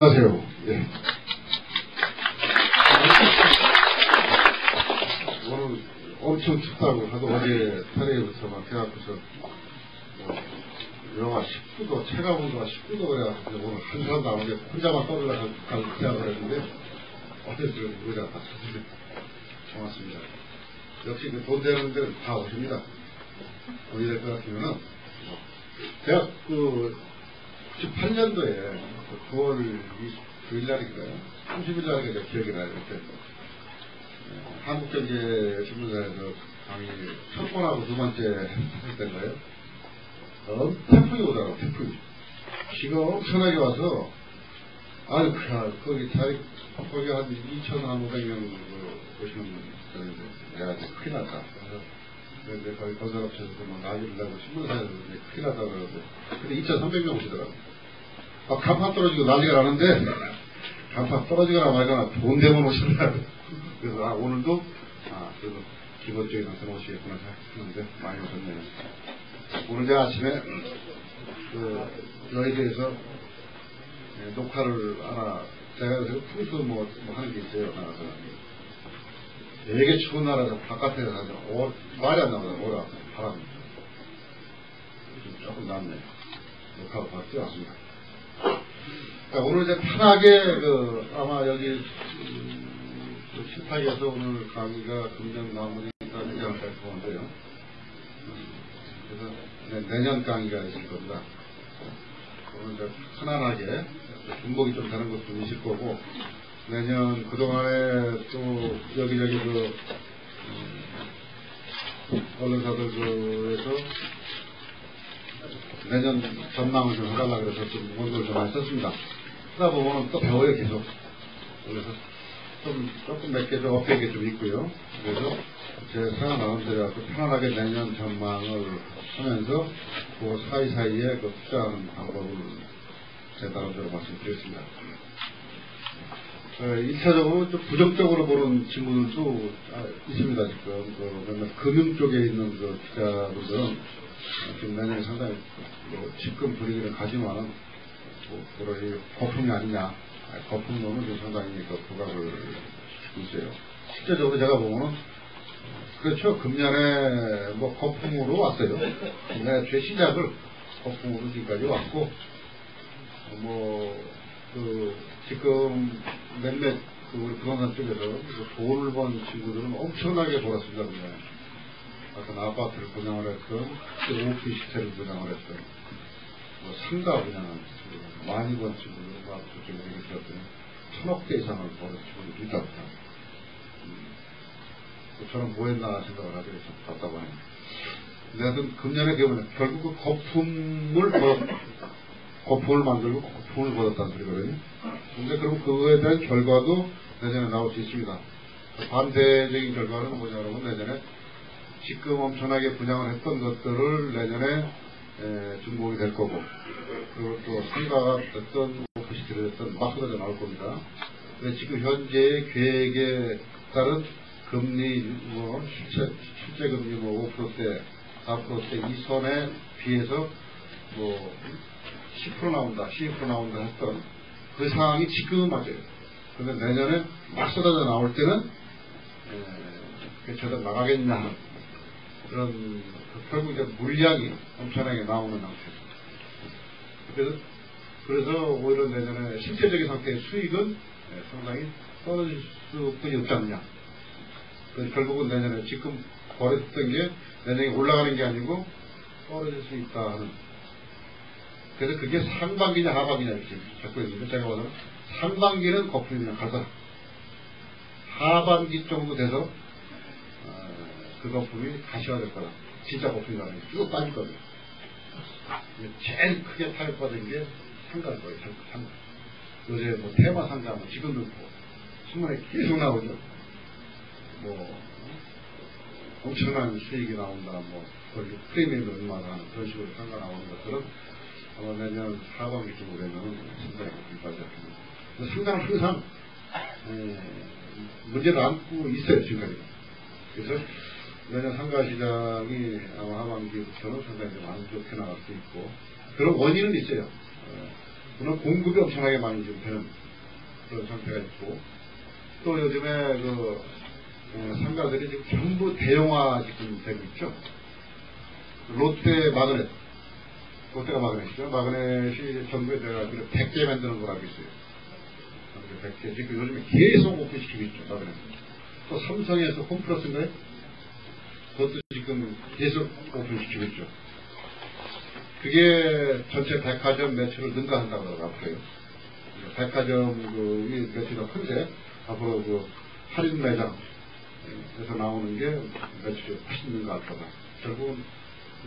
안녕하세요. 예. 오늘 엄청 춥다고 하도 어제 터레에부터 막 해갖고서 영하 19도, 체감온도가 19도 그래가지고 오늘 한 사람도 안 오게 혼자만 떠들어가서 생각을 했는데 어제 지금 의자 다 쳤습니다. 고맙습니다. 역시 그 돈 되는 데는 다 오십니다. 어디 될 것 같으면은 대학 98년도에 9월 29일날인가요? 30일날인가 기억이 나요. 그때 한국경제신문사에서 강의 첫 번하고 두 번째 했을 때인가요? 태풍이 오더라고, 태풍이. 비가 엄청나게 와서, 아유, 거기 한 2,500명 오시는 분인데, 내가 이제 큰일 났다. 그래서 거기 건설업체에서 난리를 내고 신문사에서 큰일 났다 그러는데, 근데 2,300명 오시더라고. 간판 떨어지고 난리가 나는데, 간판 떨어지거나 말거나 돈 되면 오시더라고. 그래서, 오늘도, 그래도 기본적인 한번 오시겠구나 생각했는데, 많이 오셨네요. 오늘 제가 아침에, 여의도에서 녹화를 하나, 제가 요새 풀스 하는 게 있어요. 나가서. 되게 추운 나라에서 바깥에서 가서, 말이 안 나오더라고요. 오라, 바람이. 조금 낫네요. 녹화가 바로 뛰어왔습니다. 오늘 이제 편하게, 아마 여기, 식탁에서 오늘 강의가 금년 마무리가 되지 않을까 싶은데요. 그래서 내년 강의가 있을 겁니다. 오늘 이제 편안하게 중복이 좀 되는 것도 좀 있을 거고, 내년 그동안에 또 여기저기 언론사들에서 내년 전망을 좀 해달라 그래서 좀 원고를 좀 많이 썼습니다. 하다 보면 또 배워요, 계속. 그래서 조금 몇 개 좀 업된 게 좀 있고요. 그래서 제 생각 나름대로 편안하게 내년 전망을 하면서 그 사이사이에 투자하는 방법을 제 나름대로 말씀드렸습니다. 1차적으로 좀 부정적으로 보는 질문도 있습니다, 지금. 몇몇 금융 쪽에 있는 투자분들은 지금 내년에 상당히 지금 분위기를 가지만은 거품이 아니냐. 거품론은 좀 상당히 부각을 주고 있어요. 실제적으로 제가 보면은, 그렇죠. 금년에 거품으로 왔어요. 금년에 최 시작을 거품으로 지금까지 왔고, 지금 몇몇 우리 부동산 쪽에서 돈을 번 친구들은 엄청나게 벌었습니다, 금년에. 어떤 아파트를 분양을 했던, 오피스텔을 분양을 했던, 상가 분양한 친구들, 많이 번 친구들, 저쪽에 얘기했더니 1,000억대 이상을 벌은 친구들이 있다고 합니다. 저는 뭐 했나 생각을 하게 좀 답답하네요. 근데 하여튼 금년에 결국 거품을 만들고 거품을 벌었다는 소리거든요. 근데 그럼 그거에 대한 결과도 내년에 나올 수 있습니다. 반대적인 결과는 뭐냐면 내년에 지금 엄청나게 분양을 했던 것들을 내년에 중복이 될 거고, 그리고 또 상가가 됐던 오피스텔이 됐던 막 쏟아져 나올 겁니다. 근데 지금 현재의 계획에 따른 금리, 실제 금리 5%대, 4%대 이 선에 비해서 10% 나온다, 12% 나온다 했던 그 상황이 지금은 맞아요. 그런데 내년에 막 쏟아져 나올 때는, 저도 나가겠냐 하는 그런, 결국 이제 물량이 엄청나게 나오는 상태입니다. 그래서 오히려 내년에 실제적인 상태의 수익은 상당히 떨어질 수뿐이 없지 않느냐. 결국은 내년에 지금 거래했던 게 내년에 올라가는 게 아니고 떨어질 수 있다 하는. 그래서 그게 상반기냐 하반기냐 이렇게 잡고 있는데, 제가 봐서는 상반기는 거품이냐 가서 하반기 정도 돼서 그 거품이 가시화될 거다. 진짜 거품이라는 게 쭉 빠질 거예요. 제일 크게 타격받은 게 상가일 거예요. 상가. 요새 테마 상가 지금도 신문에 계속 나오죠. 엄청난 수익이 나온다, 거기 프리미엄이 얼마나 하는 그런 식으로 상가 나오는 것들은 아마 내년 하반기 정도 되면은 상당히 거품까지 합니다. 상가는 항상, 문제를 안고 있어요, 지금까지. 그래서 내년 상가 시장이 아마 하반기부터는 상당히 좀 안 좋게 나갈 수 있고, 그런 원인은 있어요. 그런 공급이 엄청나게 많이 좀 되는 그런 상태가 있고, 또 요즘에 상가들이 지금 전부 대형화 지금 되고 있죠. 롯데 마그넷, 롯데가 마그넷이죠. 마그넷이 전부에 내가지고 100개 만드는 거라고 있어요. 100개. 지금 요즘에 계속 오픈시키고 있죠, 마그넷. 또 삼성에서 홈플러스인가요? 그것도 지금 계속 오픈시키고 있죠. 그게 전체 백화점 매출을 능가한다고 하더라고요. 백화점 매출이 큰데, 앞으로 할인 매장에서 나오는 게 매출이 훨씬 능가할 거다. 결국은,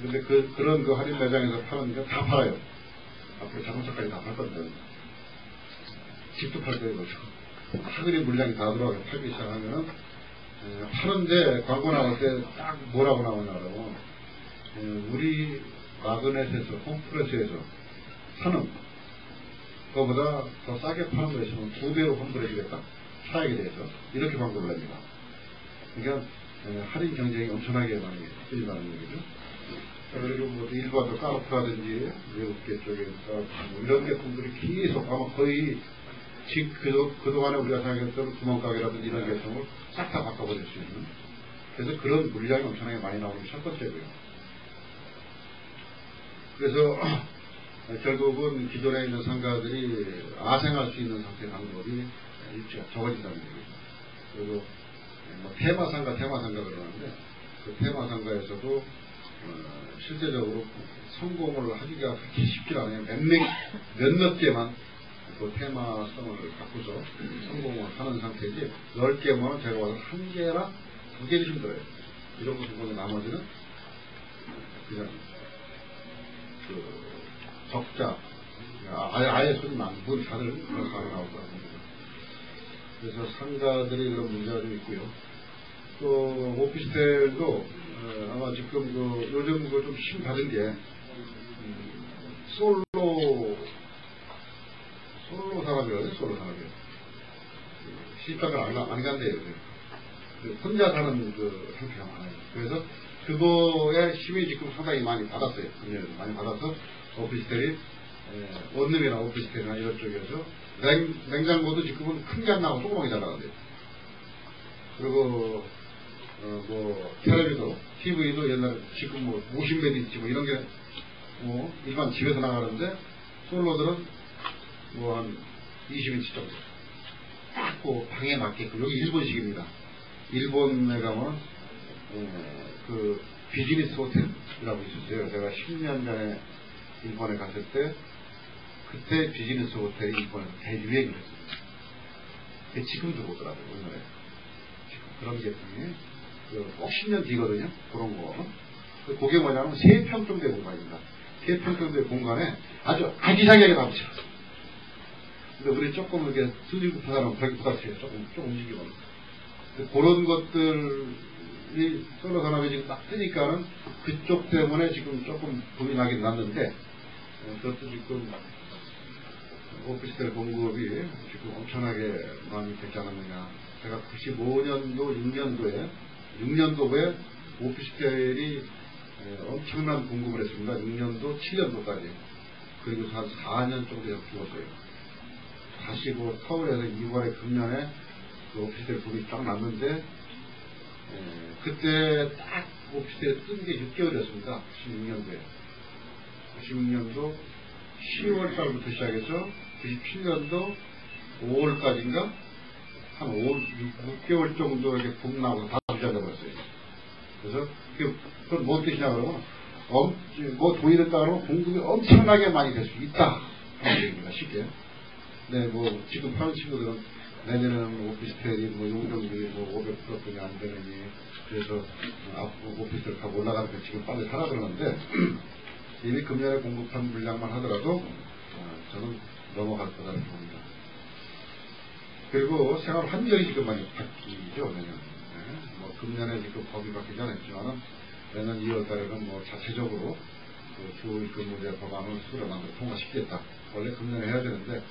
근데 그런 할인 매장에서 파는 게 다 팔아요. 앞으로 자동차까지 다 팔 건데. 집도 팔 거예요, 그렇죠. 하늘이 물량이 다 들어가게 팔기 시작하면은, 파는데 광고 나올 때 딱 뭐라고 나오냐고, 우리 마그넷에서, 홈플러스에서 사는 그거보다 더 싸게 파는 거에 있으면 2배로 환불해주겠다. 차액에 대해서. 이렇게 광고를 냅니다. 그러니까, 할인 경쟁이 엄청나게 많이 들린다는 얘기죠. 그리고 일본도 까르프라든지 외국계 쪽에 이런 제품들이 계속 아마 거의 그동안에 우리가 생각했던 구멍가게라든지 이런 계통을 싹 다 바꿔버릴 수 있는, 그래서 그런 물량이 엄청나게 많이 나오는 게 첫 번째고요. 그래서 결국은 기존에 있는 상가들이 아생할 수 있는 상태의 방법이 일찍 적어진다는 얘기죠. 그리고 테마상가 그러는데, 그 테마상가에서도 실제적으로 성공을 하기가 그렇게 쉽지 않아요. 몇몇 개만 그 테마성을 갖고서 성공을 하는 상태지, 10개면 제가 봐서 1개나 2개는 힘들어요. 이런 거 보면 나머지는 그냥 적자, 아예 손이 많은 분 다들 그런 상황이 나올 거라고 봅니다. 그래서 상가들이 그런 문제가 좀 있고요. 또 오피스텔도 아마 지금 요즘 좀 힘 받은 게 솔로 산업이거든요. 솔로 산업이요. 시집장을 안 간대요. 혼자 사는 상태가 많아요. 그래서 그거에 힘이 지금 상당히 많이 받았어요. 금년에도 많이 받아서 오피스텔이 원룸이나 오피스텔이나 이런 쪽에서 냉장고도 지금은 큰 게 안 나오고 조그맣게 잘 나간대요. 그리고 텔레비도, TV도 옛날에 지금 50mm 있지 이런 게 일반 집에서 나가는데, 솔로들은 한 20인치 정도. 딱 방에 맞게끔. 여기 일본식입니다. 일본에 가면 그 비즈니스 호텔이라고 있었어요. 제가 10년 전에 일본에 갔을 때, 그때 비즈니스 호텔이 일본에서 대유행을 했습니다. 지금도 오더라고요, 오늘에. 지금 그런 제품이 꼭 10년 뒤거든요. 그런 거. 그게 뭐냐면 3평 정도의 공간입니다. 3평 정도의 공간에 아주 아기자기하게 남죠. 근데 우리 조금 이렇게 수질 급한 사람은 벽이 부닥쳐요. 조금 움직이면. 그런 것들이 솔로 산업이 지금 딱 뜨니까는 그쪽 때문에 지금 조금 붐이 나긴 났는데, 그것도 지금 오피스텔 공급이 지금 엄청나게 많이 되지 않았느냐. 제가 95년도, 6년도에 오피스텔이 엄청난 공급을 했습니다. 6년도, 7년도까지. 그리고 한 4년 정도 죽었어요. 다시 서울에서 2월에 금년에 오피스텔 붐이 딱 났는데, 그때 딱 오피스텔 뜬 게 6개월이었습니다. 96년도에. 96년도 10월 달부터 시작해서 97년도 5월까지인가? 한 6개월 정도 이렇게 붐 나고 다 부자되버렸어요. 그래서, 그건 뭔 뜻이냐 그러면, 돈이 됐다 그러면 공급이 엄청나게 많이 될 수 있다. 그런 얘기입니다. 쉽게. 네, 지금 파는 친구들은 내년에는 오피스텔이 용적률이 500%뿐이 안 되느니, 그래서 앞으로 오피스텔 값 올라가는 게 지금 빨리 사라 그러는데, 이미 금년에 공급한 물량만 하더라도 저는 넘어갈 거다 이렇게 봅니다. 그리고 생활 환경이 지금 많이 바뀌죠, 내년. 네, 금년에 지금 법이 바뀌지 않았지만은 내년 2월 달에는 자체적으로 주 근무제 법안을 수렴하고 통과시키겠다. 원래 금년에 해야 되는데,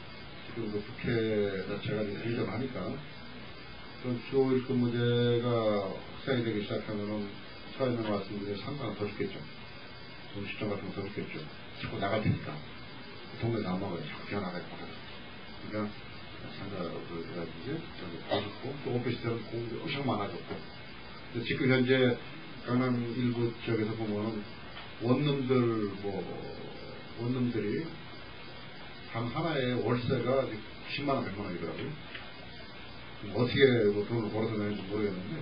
지금 국회 자체가 일정하니까, 주 5일 근무제가 확산이 되기 시작하면은 사회명 말씀드린 상관은 더 죽겠죠. 돈 시점 같은 거 더 죽겠죠. 자꾸 나갈 테니까. 동네에서 안 먹어요. 자꾸 기어나가요. 그러니까 상가를 해가지고 더 또 오피스텔은 공도 엄청 많아졌고. 지금 현재 강남 일부 지역에서 보면은 원룸들이 방 하나에 월세가 10만원, 100만원이더라고요. 어떻게 돈을 벌어서 내는지 모르겠는데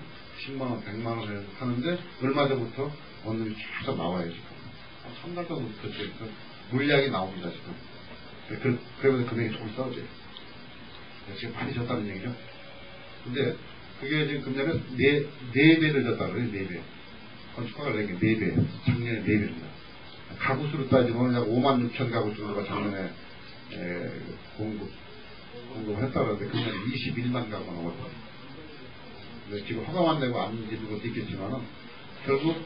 10만원, 100만원 하는데 얼마 전부터 원룸이 계속 나와요. 지금 한 3달 전부터 지금 물량이 나옵니다. 지금 그러면서 금액이 조금 싸우죠. 지금 많이 졌다는 얘기죠. 근데 그게 지금 금년에 4배를 졌다고 그래요. 4배. 건축가가 낸 게 4배. 작년에 4배입니다. 가구수로 따지면 약 5만 6천 가구 정도가 작년에 공급했다고 하는데 금년에 21만 가구가 넘었다. 지금 허가만 내고 안 짓는 것도 있겠지만은 결국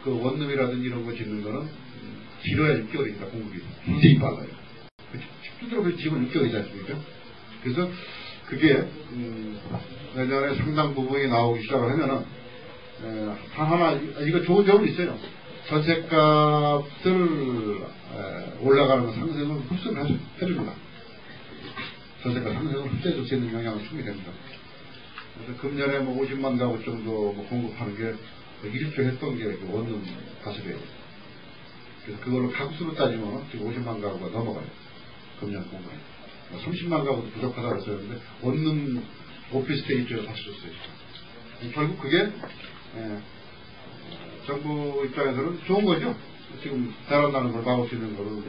그 원룸이라든지 이런 거 짓는 거는 길어야 6개월이니까 공급이 굉장히 빨라요. 집주들하고 집은 6개월이지 않습니까? 그래서 그게 내년에 상당 부분이 나오기 시작을 하면은 단 하나 이거 좋은 점은 있어요. 전세값을 올라가는 상승을 흡수를 해줍니다. 전세가 상승을 흡수해줄 수 있는 영향은 충분히 됩니다. 그래서 금년에 50만 가구 정도 공급하는 게 일조 했던 게 원룸 가습이에요. 그래서 그걸로 가구수로 따지면 지금 50만 가구가 넘어가요. 금년 공급. 30만 가구도 부족하다고 했었는데 원룸 오피스텔 입주를 다시 줬어요. 결국 그게 정부 입장에서는 좋은 거죠. 지금 잘한다는 걸 막을 수 있는 거를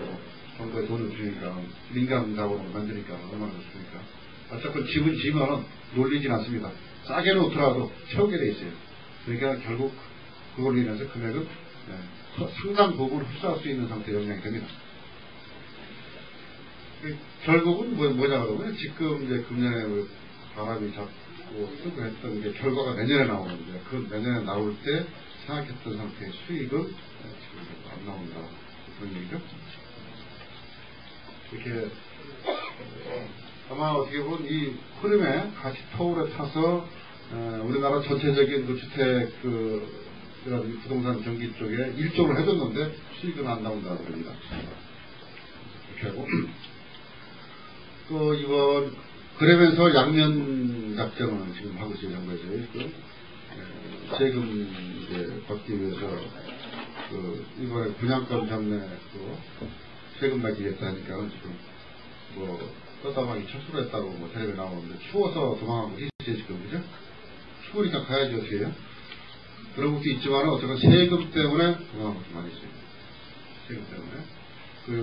정부에 돈을 주니까 민간 자본으로 만드니까 얼마나 좋습니까. 어차피 집은 지면은 놀리진 않습니다. 싸게 놓더라도 채우게 돼 있어요. 그러니까 결국 그걸로 인해서 금액은 상당 부분 흡수할 수 있는 상태에 영향이 됩니다. 결국은 뭐냐 그러면 지금 이제 금년에 바람이 잡고 쓰고 했던 게 결과가 내년에 나오는데 그 내년에 나올 때 생각했던 상태의 수익은 지금 안 나온다. 그런 얘기죠. 이렇게 아마 어떻게 보면 이 흐름에 같이 터울에 타서 우리나라 전체적인 그 주택 부동산 경기 쪽에 일조를 해줬는데 수익은 안 나온다고 합니다. 이렇게 하고 또 이번 그러면서 양면 작전을 지금 하고 있어요. 정부에서 세금 이제 받기 위해서 이번에 분양권 전매 세금 받기겠다 하니까 지금 떠다방이 철수를 했다고 텔레비에 나오는데 추워서 도망가고 있어요. 지금 그죠? 추우니까 가야지 어떻게 해요? 그런 것도 있지만 어쨌든 세금 때문에 도망간 것도 많이 있어요. 세금 때문에.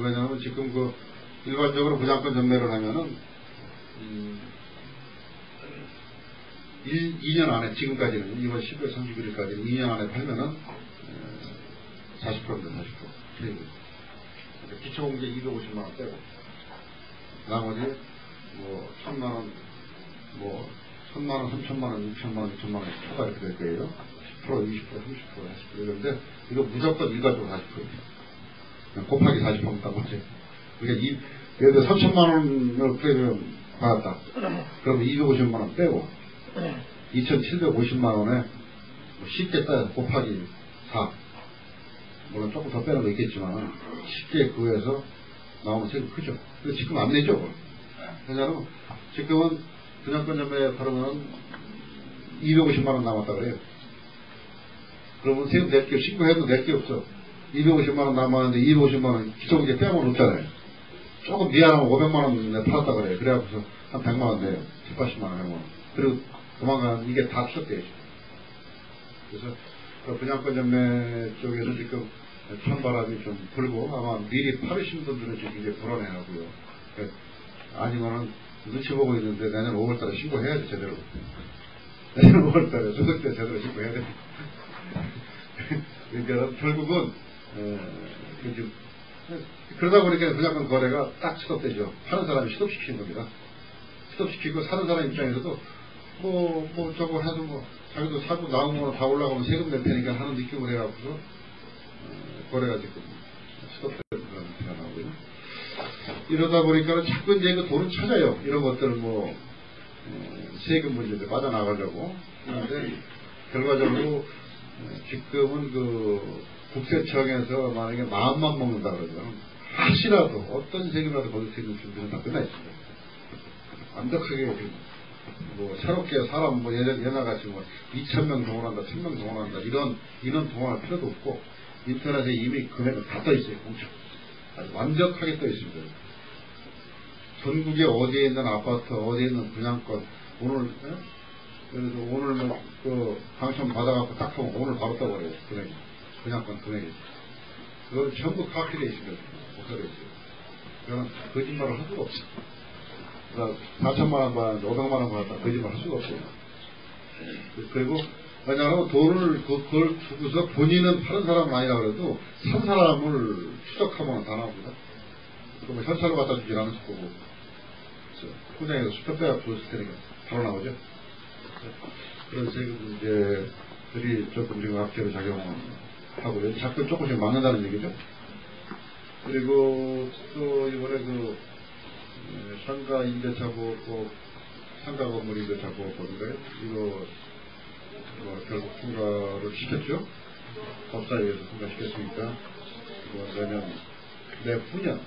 왜냐하면 지금 일반적으로 분양권 전매를 하면은 2년 안에 지금까지는 이번 10월 31일까지는 2년 안에 팔면은 40%입니다. 40%. 기초공제 250만 원 떼고 나머지 1,000만 원 1,000만 원, 3,000만 원, 6,000만 원, 6,000만 원 추가 이렇게 될 거예요. 10%, 20%, 30%, 40% 이런데 이거 무조건 일괄적으로 40%입니다. 곱하기 40%면 딱 맞죠. 그러니까 예를 들어 3,000만 원을 프리미엄 받았다. 그러면 250만 원 빼고 2,750만 원에 쉽게 따서 곱하기 4. 물론 조금 더 빼는 거 있겠지만 쉽게 그거에서 나오는 세금이 크죠. 근데 지금 안 내죠. 왜냐하면 지금은 분양권 전매에 팔으면 250만 원 남았다 그래요. 그러면 세금 낼 게 신고해도 낼 게 없어. 250만 원 남았는데 250만 원 기존에 빼면 없잖아요. 조금 미안하면 500만 원 팔았다 그래요. 그래갖고서 한 100만 원 내요. 70, 80만 원, 100만 원. 그리고 도망가는 이게 다 추적돼요. 그래서 분양권 전매 쪽에서 지금 찬바람이 좀 불고 아마 미리 팔으신 분들은 지금 이제 불안해하고요. 아니면은 눈치 보고 있는데 내년 5월달에 신고해야지 제대로. 내년 5월달에 소득 때 제대로 신고해야 됩니다. 그러니까 결국은 그러다 보니까 분양권 거래가 딱 스톱되죠. 파는 사람이 스톱시키는 겁니다. 스톱시키고 사는 사람 입장에서도 저거 해도 자기도 사고 나오면 다 올라가면 세금 낼 테니까 하는 느낌을 해갖고서 거래가 지금 스톱되는 그런 상태가 나오고요. 이러다 보니까 자꾸 이제 그 돈을 찾아요. 이런 것들을 세금 문제에 빠져나가려고. 그런데 결과적으로 지금은 국세청에서 만약에 마음만 먹는다 그러면 혹시라도 어떤 세금이라도 거둘 수 있는 준비는 다 끝나 있습니다. 완벽하게 뭐 새롭게 사람 뭐 예나같이 뭐 2,000명 동원한다, 1,000명 동원한다 이런 인원 동원할 필요도 없고 인터넷에 이미 금액은 다 떠 있어요. 엄청 아주 완벽하게 떠 있습니다. 전국에 어디에 있는 아파트, 어디에 있는 분양권 오늘 그래서 오늘 그 당첨 받아갖고 딱 하면 오늘 바로 떠버려요. 금액이 분양권 금액이 그걸 전부 카피되어 있습니다. 복사되어 있어요. 그건 거짓말을 할 수가 없어요. 4천만 원 받았는데 500만 원 받았다. 거짓말 할 수가 없어요. 그리고 왜냐하면 돈을 그걸 주고서 본인은 파는 사람은 아니라 그래도 산 사람을 추적하면 다 나옵니다. 그러면 현찰을 갖다 주진 않을 거고 포장해서 수표 빼야 줬을 테니까 바로 나오죠. 그런 세금 문제들이 조금 지금 악재로 작용하고요. 자꾸 조금씩 막는다는 얘기죠. 그리고 또 이번에 상가 임대차 보호법, 상가 건물 임대차 보호법인가요? 이거 결국 통과를 시켰죠. 법사위에서 통과시켰으니까 내후년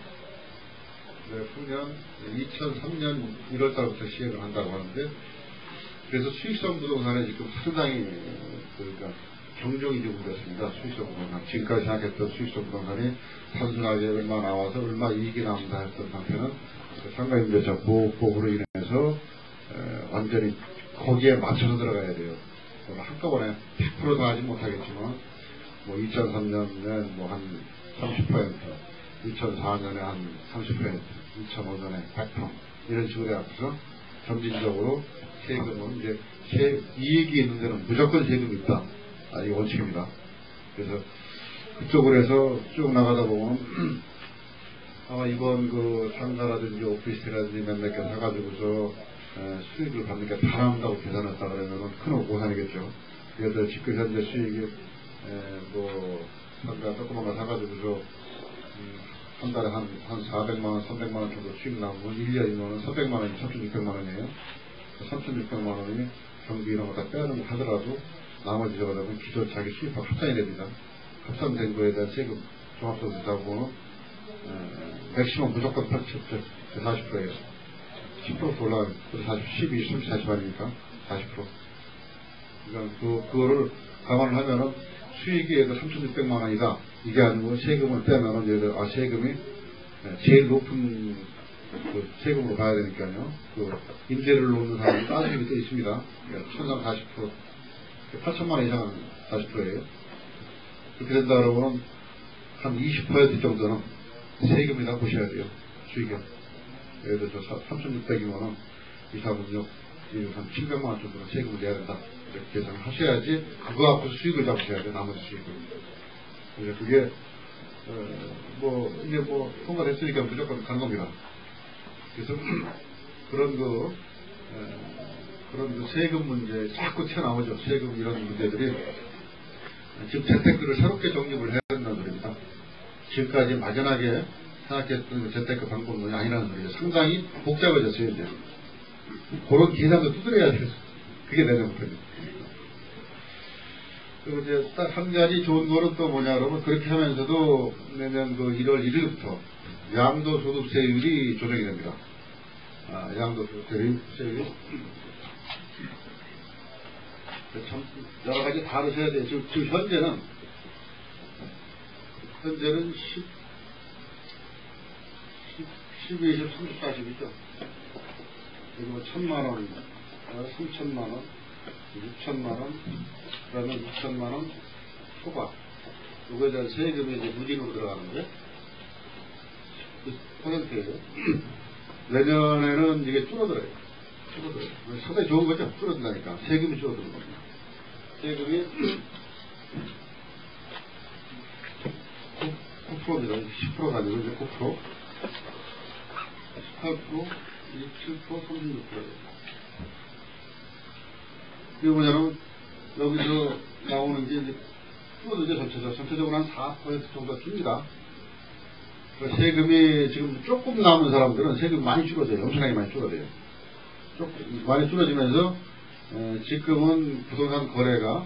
2003년 1월달부터 시행을 한다고 하는데 그래서 수익성 부동산에 지금 상당히 그러니까 경종이 좀 울렸습니다. 수익성 부동산 지금까지 생각했던 수익성 부동산이 단순하게 얼마 나와서 얼마 이익이 남는다 했던 상태는 상가임대차 보호법으로 인해서 완전히 거기에 맞춰서 들어가야 돼요. 한꺼번에 100%다 하지 못하겠지만 뭐 2003년에 뭐 한 30%, 2004년에 한 30%, 2005년에 100% 이런 식으로 해서 점진적으로 세금은 이제 이익이 있는 데는 무조건 세금이 있다. 이게 원칙입니다. 그래서 그쪽으로 해서 쭉 나가다 보면 아마 이번 상가라든지 오피스텔이라든지 몇몇 개 사가지고서 수익을 받는 게 다 나온다고 계산했다 그러면 큰 오산이겠죠. 그래서 지금 현재 수익이 상가 조그만 거 사가지고서 한 달에 한 400만원, 300만원 정도 수익 나오면 1년이면 300만원이 3,600만원이에요. 3,600만원이 경비 이런 거 다 빼는 거 하더라도 나머지 저거는 기존 자기 수입하고 합산이 됩니다. 합산된 거에 대한 세금 종합소득 자본은 맥시멈 무조건 40%예요. 10% 올라가면 12, 30, 40 아닙니까? 40%. 그러니까 그거를 감안을 하면은 수익이 예를 3,600만 원이다. 이게 아니고 세금을 빼면은 예를 세금이 제일 높은 세금으로 봐야 되니까요. 임대를 놓는 사람이 따지게 돼 있습니다. 천상 40%, 8천만 원 이상은 40%예요. 그렇게 된다 그러면 한 20% 정도는 세금이라 보셔야 돼요. 수익이. 예를 들어서 3,600이면은 2, 4, 5, 6, 한 700만 원 정도는 세금을 내야 된다. 이렇게 계산을 하셔야지 그거 앞에서 수익을 잡으셔야 돼요. 나머지 수익을. 그래서 그게 이게 통과됐으니까 무조건 가는 겁니다. 그래서 그런 세금 문제 자꾸 튀어나오죠. 세금 이런 문제들이 지금 재테크를 새롭게 정립을 해야 된다는 소리입니다. 지금까지 막연하게 생각했던 재테크 방법론이 아니라는 소리예요. 상당히 복잡해졌어요. 이제 그런 계산도 두드려야 돼요. 그게 내년 목표입니다. 그리고 이제 딱 한 가지 좋은 거는 또 뭐냐 그러면 그렇게 하면서도 내년 1월 1일부터 양도소득세율이 조정이 됩니다. 양도소득세율이 참 여러 가지 다루셔야 돼요. 지금 현재는 12, 20, 30, 40이죠. 그리고 1,000만원, 3,000만원, 6,000만원, 그러면 6,000만원 초과. 이거에 대한 세금이 이제 무진으로 들어가는 거예요. 10%예요. 내년에는 이게 줄어들어요. 상당히 좋은 거죠. 줄어든다니까. 세금이 줄어드는 겁니다. 세금이 9%입니다. 10%가 아니고 이제 9%. 18%, 27%, 36%예요. 이게 뭐냐면 여기서 나오는 게 이제 줄어들죠. 전체적으로 한 4% 정도 줍니다. 세금이 지금 조금 남은 사람들은 세금이 많이 줄어져요. 엄청나게 많이 줄어져요. 조금 많이 줄어지면서 지금은 부동산 거래가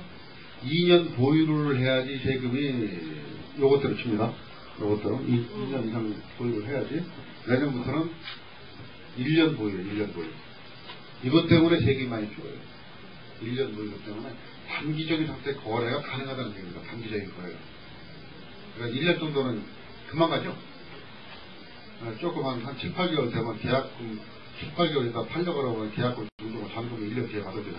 2년 보유를 해야지 세금이 요것대로 칩니다. 이것들은 2년 이상 보유를 해야지. 내년부터는 1년 보유, 1년 보유. 이것 때문에 세금이 많이 줄어요. 1년 보유 때문에 단기적인 상태 거래가 가능하다는 얘기입니다. 단기적인 거래가. 그러니까 1년 정도는 금방 가죠. 조금 한 7, 8개월 되면 계약금, 7, 8개월 있다 팔려고 하면 계약금 정도면 잔금을 1년 뒤에 받아줘요.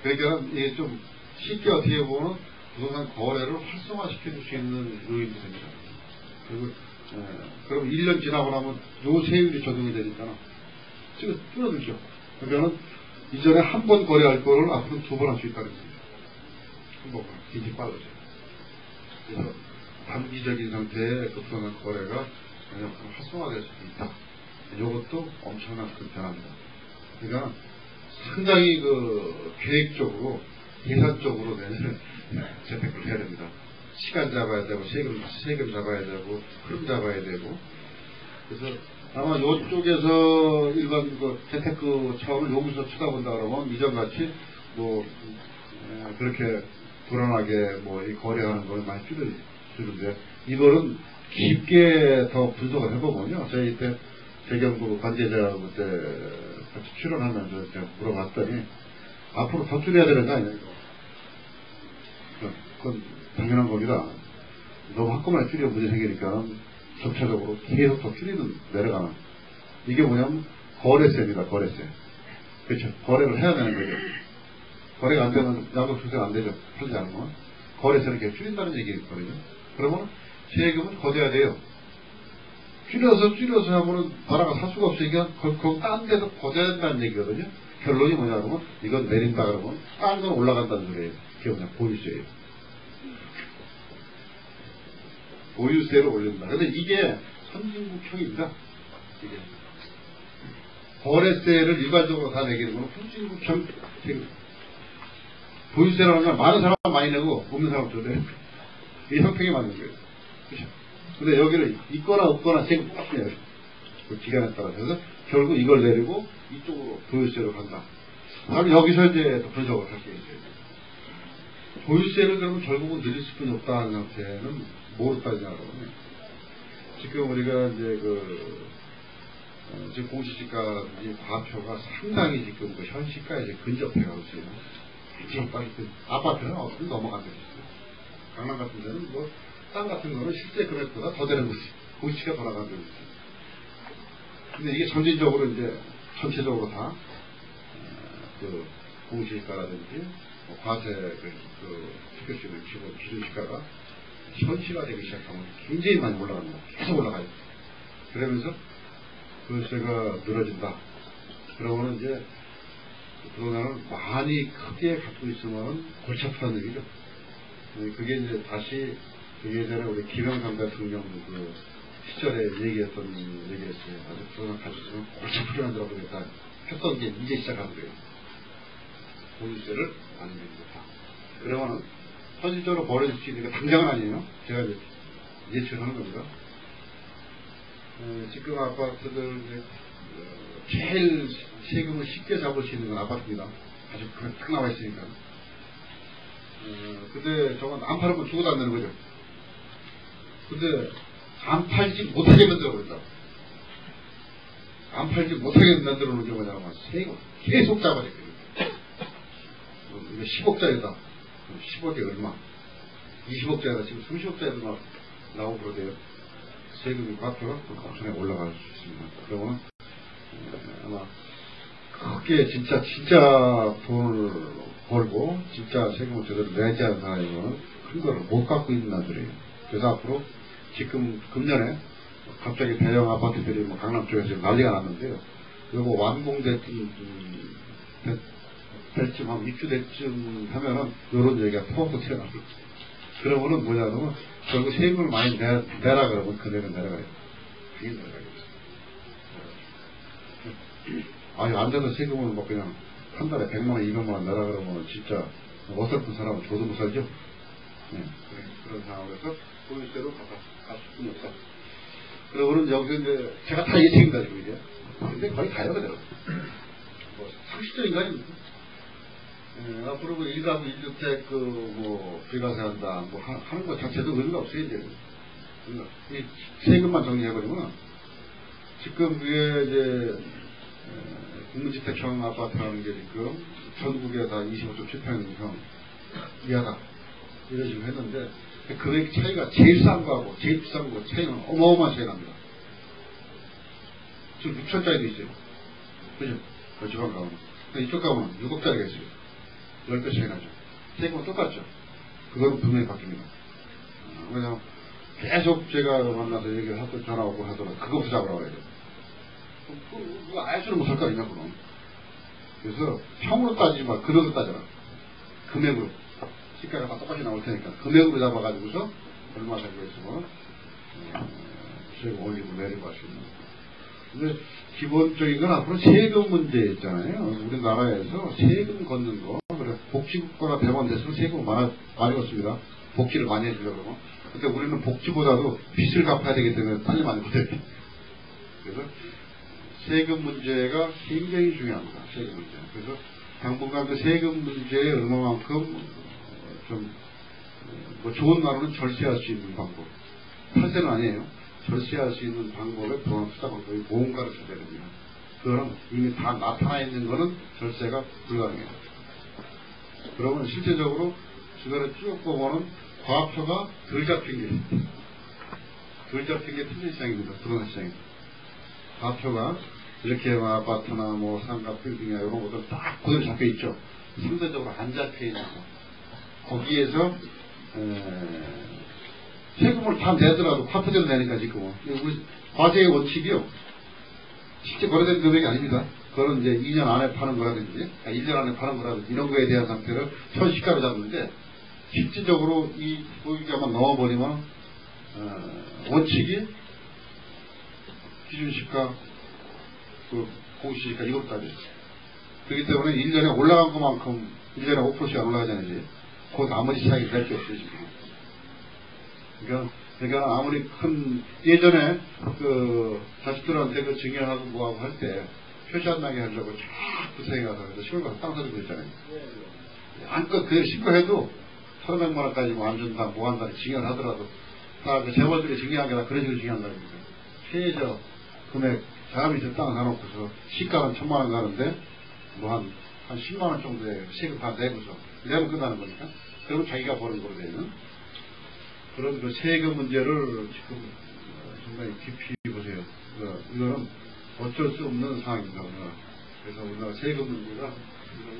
그러니까 이게 좀 쉽게 어떻게 보면 부동산 거래를 활성화시켜 줄 수 있는 요인이 됩니다. 그리고, 그럼 1년 지나고 나면 요 세율이 적용이 되니까 줄어들죠. 그러니까 이전에 한 번 거래할 거를 앞으로 2번 할 수 있다는 겁니다. 한 번, 굉장히 빨라져요. 그래서 단기적인 상태의 부동산 거래가 활성화될 수도 있다. 이것도 엄청난 큰 변화입니다. 그러니까 상당히 계획적으로, 계산적으로 내는 재테크를 해야 됩니다. 시간 잡아야 되고, 세금 잡아야 되고, 흐름 잡아야 되고. 그래서 아마 이쪽에서 일반 재테크 차원을 여기서 쳐다본다 그러면 이전같이 그렇게 불안하게 이 거래하는 걸 많이 줄이는데, 이거는 깊게 더 분석을 해보면요. 저희 때 재경부 관계자하고 그때 같이 출연하면서 제가 물어봤더니 앞으로 더 줄여야 되는 거 아니에요? 그건 당연한 겁니다. 너무 한꺼번에 줄이면 문제 생기니까 점차적으로 계속 더 줄이는 내려가는. 이게 뭐냐면 거래세입니다. 거래세. 그렇죠. 거래를 해야 되는 거죠. 거래가 안 되면 양도 수수가 안 되죠. 팔지 않으면. 거래세를 계속 줄인다는 얘기거든요. 그러면 세금은 거둬야 돼요. 줄여서 하면은 나라가 살 수가 없으니까 딴 데서 거둬야 된다는 얘기거든요. 결론이 뭐냐 그러면 이건 내린다 그러면 딴 건 올라간다는 소리예요. 그게 뭐냐 보유세예요. 보유세를 올린다. 근데 이게 선진국형입니다. 이게 거래세를 일반적으로 다 내기는 건 선진국형 보유세라는 건 많은 사람 많이 내고 없는 사람 없거든요. 이게 형평이 맞는 거예요. 그렇죠? 근데 여기를 있거나 없거나 세금 똑같이 내요. 그 기간에 따라서. 그래서 결국 이걸 내리고 이쪽으로 보유세로 간다. 그럼 여기서 이제 분석을 할 수 있어요. 보유세를 그러면 결국은 늘릴 수밖에 없다는 상태는 뭐로 따지냐고 하면 지금 우리가 이제 지금 공시지가 과표가 상당히 지금 현시가에 이제 근접해가고 있어요. 지금 빨리 아파트는 어떻게 넘어간 적이 있어요. 강남 같은 데는 땅 같은 거는 실제 금액보다 더 되는 거지. 공시가 돌아간 적이 있어요. 근데 이게 점진적으로 이제 전체적으로 다 공시지가라든지 과세 시킬 수 있는 기준시가가 현시가 되기 시작하면 굉장히 많이 올라갑니다. 계속 올라가요. 그러면서 그세가 늘어진다. 그러면 이제 부동산을 많이 크게 갖고 있으면 골치 아프다는 얘기죠. 그게 이제 다시 예전에 우리 김영삼 대통령 시절에 얘기했던 얘기였어요. 아주 부동산 가지고 있으면 골치 아프게 만들어 보겠다 했던 게 이제 시작하는 거예요. 보유세를 안 내는 거다. 그러면은 현실적으로 벌어질 수 있는 게 당장은 아니에요. 제가 이제 예측하는 겁니다. 지금 아파트들 제일 세금을 쉽게 잡을 수 있는 건 아파트입니다. 아주 딱 나와 있으니까. 근데 저건 안 팔으면 죽어도 안 되는 거죠. 근데 안 팔지 못하게 만들어버린다. 안 팔지 못하게 만들어 놓은 게 뭐냐면 세금 계속 잡아줬거든요. 이거 10억짜리다. 10억이 얼마? 20억짜리다. 지금 30억짜리도 막 나오고 그러대요. 세금이 과표가 엄청나게 올라갈 수 있습니다. 그러면 아마 크게 진짜 돈을 벌고 진짜 세금을 제대로 내지 않은 사람이면 큰 거를 못 갖고 있는 나들이에요. 그래서 앞으로 지금 금년에 갑자기 대형 아파트들이 강남 쪽에서 난리가 났는데요. 이거 완공될 쯤 하면 입주될 쯤 하면은 요런 얘기가 퍽 튀어나와요. 그러면은 뭐냐면 결국 세금을 많이 내라 그러면 그대로 내려가요. 당연히 내려가겠죠. 아니 앉아서 세금을 그냥 한 달에 100만원 200만원 내라 그러면 진짜 어설픈 사람은 줘도 못 살죠. 네, 그런 상황에서 보유세로 갈 수는 없다. 그러고는 여기서 이제 제가 다 예측입니다 지금 이제. 근데 거의 다요 그대로. 상식적인 거 아닙니까? 앞으로 1가구 1주택 불가세한다 하는 것 자체도 의미가 없어요 이제. 이 세금만 정리해버리면 지금 그게 이제 국민주택형 아파트라는 게 지금 전국에 다 25.7평형 이하다 이런 식으로 했는데 금액 차이가 제일 싼 거하고 제일 비싼 거 차이는 어마어마한 차이 납니다. 지금 6천짜리도 있어요. 그죠? 지방 가면. 이쪽 가면 6억짜리가 있어요. 10배 차이 나죠. 세금은 똑같죠. 그건 분명히 바뀝니다. 왜냐면 계속 제가 만나서 얘기를 하고 전화 오고 하더라도 그거부터 잡으라고 해야 돼요. 그거 알수록 못할 거 아니냐, 그럼. 그래서 평으로 따지지 마. 금액으로 따져라. 금액으로. 시가가 다 똑같이 나올 테니까. 금액으로 잡아가지고서 얼마 정도 있으면 세금 올리고 내리고 할 수 있는. 근데 기본적인 건 앞으로 세금 문제 있잖아요. 우리나라에서 세금 걷는 거. 그래. 복지국가가 대반돼서 세금을 많이 걷습니다. 복지를 많이 해주려고 그러면. 근데 우리는 복지보다도 빚을 갚아야 되기 때문에 빨리 많이 걷어요. 그래서 세금 문제가 굉장히 중요합니다. 세금 문제. 그래서 당분간 그 세금 문제에 얼마만큼 뭐 좋은 말로는 절세할 수 있는 방법. 탈세는 아니에요. 절세할 수 있는 방법에 부동산 투자 방법이 뭔가를 써야 됩니다. 그거는 이미 다 나타나 있는 거는 절세가 불가능해요. 그러면 실제적으로 주변에 쭉 보면은 과표가 덜 잡힌 게 투자 시장입니다. 부동산 시장입니다. 과표가 이렇게 아파트나 뭐 상가 빌딩이나 이런 것들 딱 그대로 잡혀 있죠. 상대적으로 안 잡혀 있는 거. 거기에서 세금을 다 내더라도 과표대로 내니까 지금은 우리 과세의 원칙이요. 실제 거래된 금액이 아닙니다. 그거는 이제 2년 안에 파는 거라든지 1년 안에 파는 거라든지 이런 거에 대한 상태를 현시가로 잡는데 실질적으로 이 소유가만 넘어버리면 원칙이 기준시가 그 공시지가 이것도 따져요. 그렇기 때문에 1년에 올라간 것만큼 1년에 5%씩 안 올라가잖아요. 그 나머지 차이 낼 게 없어요, 지금. 그러니까 아무리 큰, 예전에 그 자식들한테 그 증여하고 뭐하고 할 때 표시 안 나게 하려고 자꾸 세게 가서 시골 가서 땅 사주고 있잖아요. 안껏 그걸 신고해도 1,500만 원까지 뭐 안 준다, 뭐 한다, 증여를 하더라도 다 그 재벌들이 증여하게라 그런 식으로 증여한다. 최저 금액, 사람이 저 땅을 사놓고서 시가는 1,000만 원 가는데 뭐 한 10만 원 정도의 세금 다 내고서 내면 끝나는 거니까. 그러면 자기가 버는 거로 되는 그런 그 세금 문제를 지금 상당히 깊이 보세요. 이거는 어쩔 수 없는 상황입니다. 그래서 우리나라 세금 문제가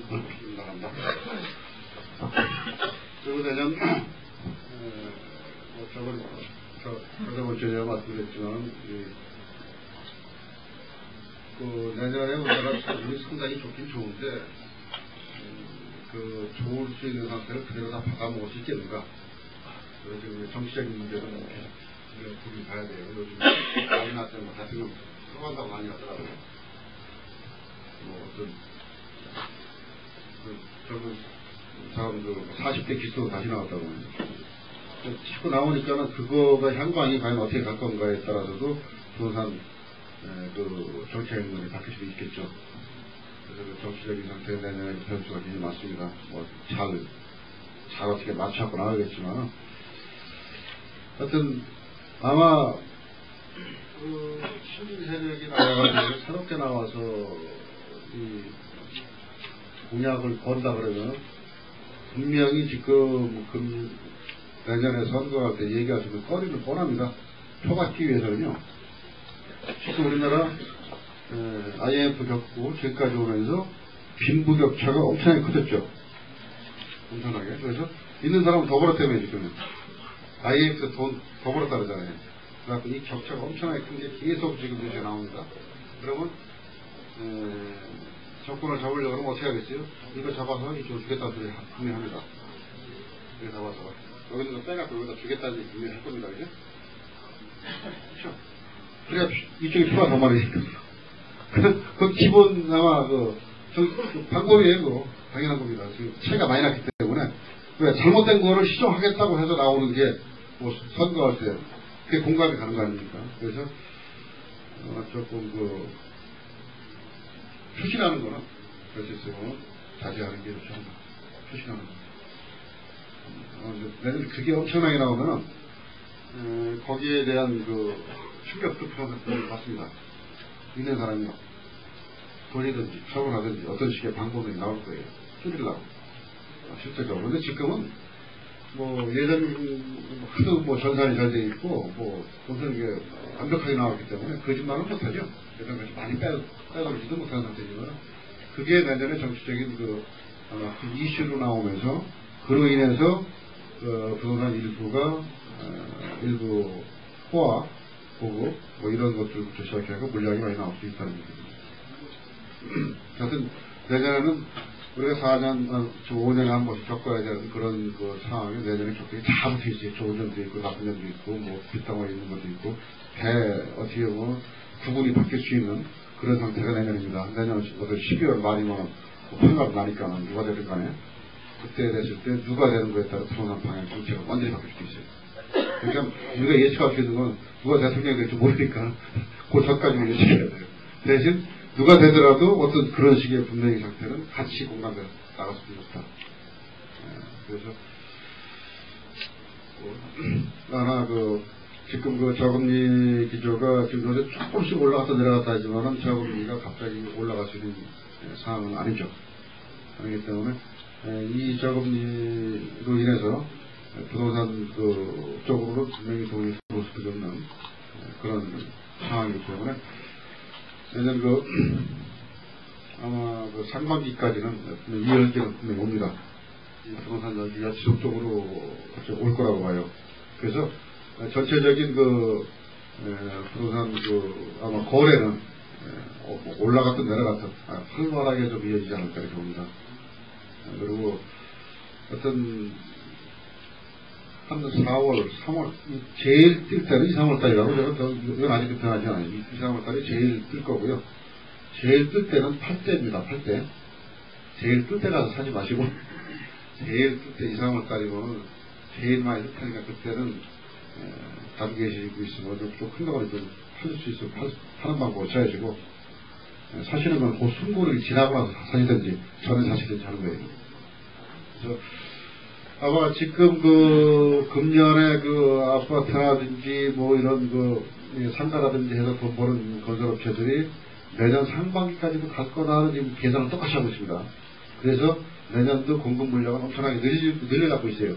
넓히 나간다. 그리고 내년 저번 주에 말씀드렸지만 그 내년에 우리나라 세금이 상당히 좋긴 좋은데 그 좋을 수 있는 상태를 그대로 다 받아먹을 수 있겠는가? 그래서 지금 정치적인 문제는 계속 고민 봐야 돼요. 요즘 마이나 때문에 같은 거 들어간다고 많이 하더라고요. 뭐 어떤 젊은 사람들 40대 기수로 다시 나왔다고 하죠. 자꾸 나오니까는 그거가 향방이 과연 어떻게 갈 건가에 따라서도 부동산 그 정책문이 바뀔 수도 있겠죠. 그래서 그 정치적인 상태에 내년에 변수가 굉장히 많습니다. 뭐 잘 어떻게 맞춰갖고 나가겠지만 하여튼 아마 그 시민 세력이 나와가지고 새롭게 나와서 이 공약을 건다 그러면 분명히 지금 내년에 선거할 때 얘기하시면 꺼리는 뻔합니다. 표 받기 위해서는요. 지금 우리나라 IMF 겪고 지금까지 오면서 빈부격차가 엄청나게 커졌죠. 엄청나게. 그래서 있는 사람은 더 벌었다며 지금. IMF 돈 더 벌었다 그러잖아요. 그래서 이 격차가 엄청나게 큰 게 계속 지금 뉴스에 나옵니다. 그러면 정권을 잡으려고 그러면 어떻게 하겠어요? 이거 잡아서 이쪽으로 주겠다는 소리 분명히 합니다. 이거 잡아서 여기서 빼갖고 여기다 주겠다는 소리 분명히 할 겁니다. 그죠? 그렇죠? 그래야 이쪽에 표가 더 많으니까. 그 기본 아마 그 방법이에요. 그거 당연한 겁니다. 지금 차이가 많이 났기 때문에 왜 잘못된 거를 시정하겠다고 해서 나오는 게 뭐 선거할 때 그게 공감이 가는 거 아닙니까? 그래서 조금 그 표시라는 거는 그럴 수 있으면 자제하는 게 좋죠. 표시라는 거. 내년 그게 엄청나게 나오면은 거기에 대한 그 충격도 표현을 받습니다. 있는 사람이 돌리든지 처분하든지 어떤 식의 방법이 나올 거예요. 줄이려고. 실제적으로. 근데 지금은 뭐 예전 하도 뭐 전산이 잘 돼 있고 뭐 돈쓰는 게 완벽하게 나왔기 때문에 거짓말은 못하죠. 예전까지 많이 빼돌지도 못하는 상태지만 그게 내년에 정치적인 그 이슈로 나오면서 그로 인해서 부동산 일부가 일부 호화, 보급 뭐 이런 것들부터 시작해서 물량이 많이 나올 수 있다는 얘기입니다. 하여튼 내년에는 우리가 4년, 5년에 한 번씩 겪어야 되는 그런 그 상황이 내년에 겪게 다 붙어 있어요. 좋은 점도 있고 나쁜 점도 있고 뭐 뒷땅에 있는 것도 있고 어떻게 보면 구분이 바뀔 수 있는 그런 상태가 내년입니다. 내년 12월 말이면 환갑 나니까 누가 되든 간에 그때 됐을 때 누가 되는 거에 따라 부동산 방향 정책가 완전히 바뀔 수도 있어요. 그러니까 우리가 예측할 수 있는 건 누가 대통령이 될지 모르니까 그 전까지만 예측해야 돼요. 대신 누가 되더라도 어떤 그런 식의 분명히 상태는 같이 공감돼서 나갔으면 좋다. 그래서 하나 지금 그 저금리 기조가 지금 요새 조금씩 올라갔다 내려갔다 하지만은 저금리가 갑자기 올라갈 수 있는 상황은 아니죠. 그렇기 때문에 이 저금리로 인해서 부동산 쪽으로 분명히 돈이 들어올 수밖에 없는 그런 상황이기 때문에 내년 아마 상반기까지는 이 열기는 분명히 옵니다. 이 부동산 열기가 지속적으로 갑자기 올 거라고 봐요. 그래서 전체적인 부동산 아마 거래는 올라갔든 내려갔든 활발하게 좀 이어지지 않을까 이렇게 봅니다. 그리고 어떤 한 4월, 3월 제일 뜰 때는 2, 3월달이라고 이건 아직 변하지 않아요. 2, 3월달이 제일 뜰 거고요. 제일 뜰 때는 8대입니다. 8대. 제일 뜰 때 가서 사지 마시고 제일 뜰 때 2, 3월달이면 제일 많이 뜰 테니까 그때는 가지고 계시고 있으면 좀 큰 거를 좀 팔 수 있으면 파는 방법을 찾아주고 사시는 건 그 순고를 지나고 나서 사시든지 전에 사시든지 하는 거예요. 그래서 아마 지금 금년에 아파트라든지 뭐 이런 상가라든지 해서 돈 버는 건설업체들이 내년 상반기까지도 갈 거다 하는 지금 계산을 똑같이 하고 있습니다. 그래서 내년도 공급 물량은 엄청나게 늘려가고 있어요.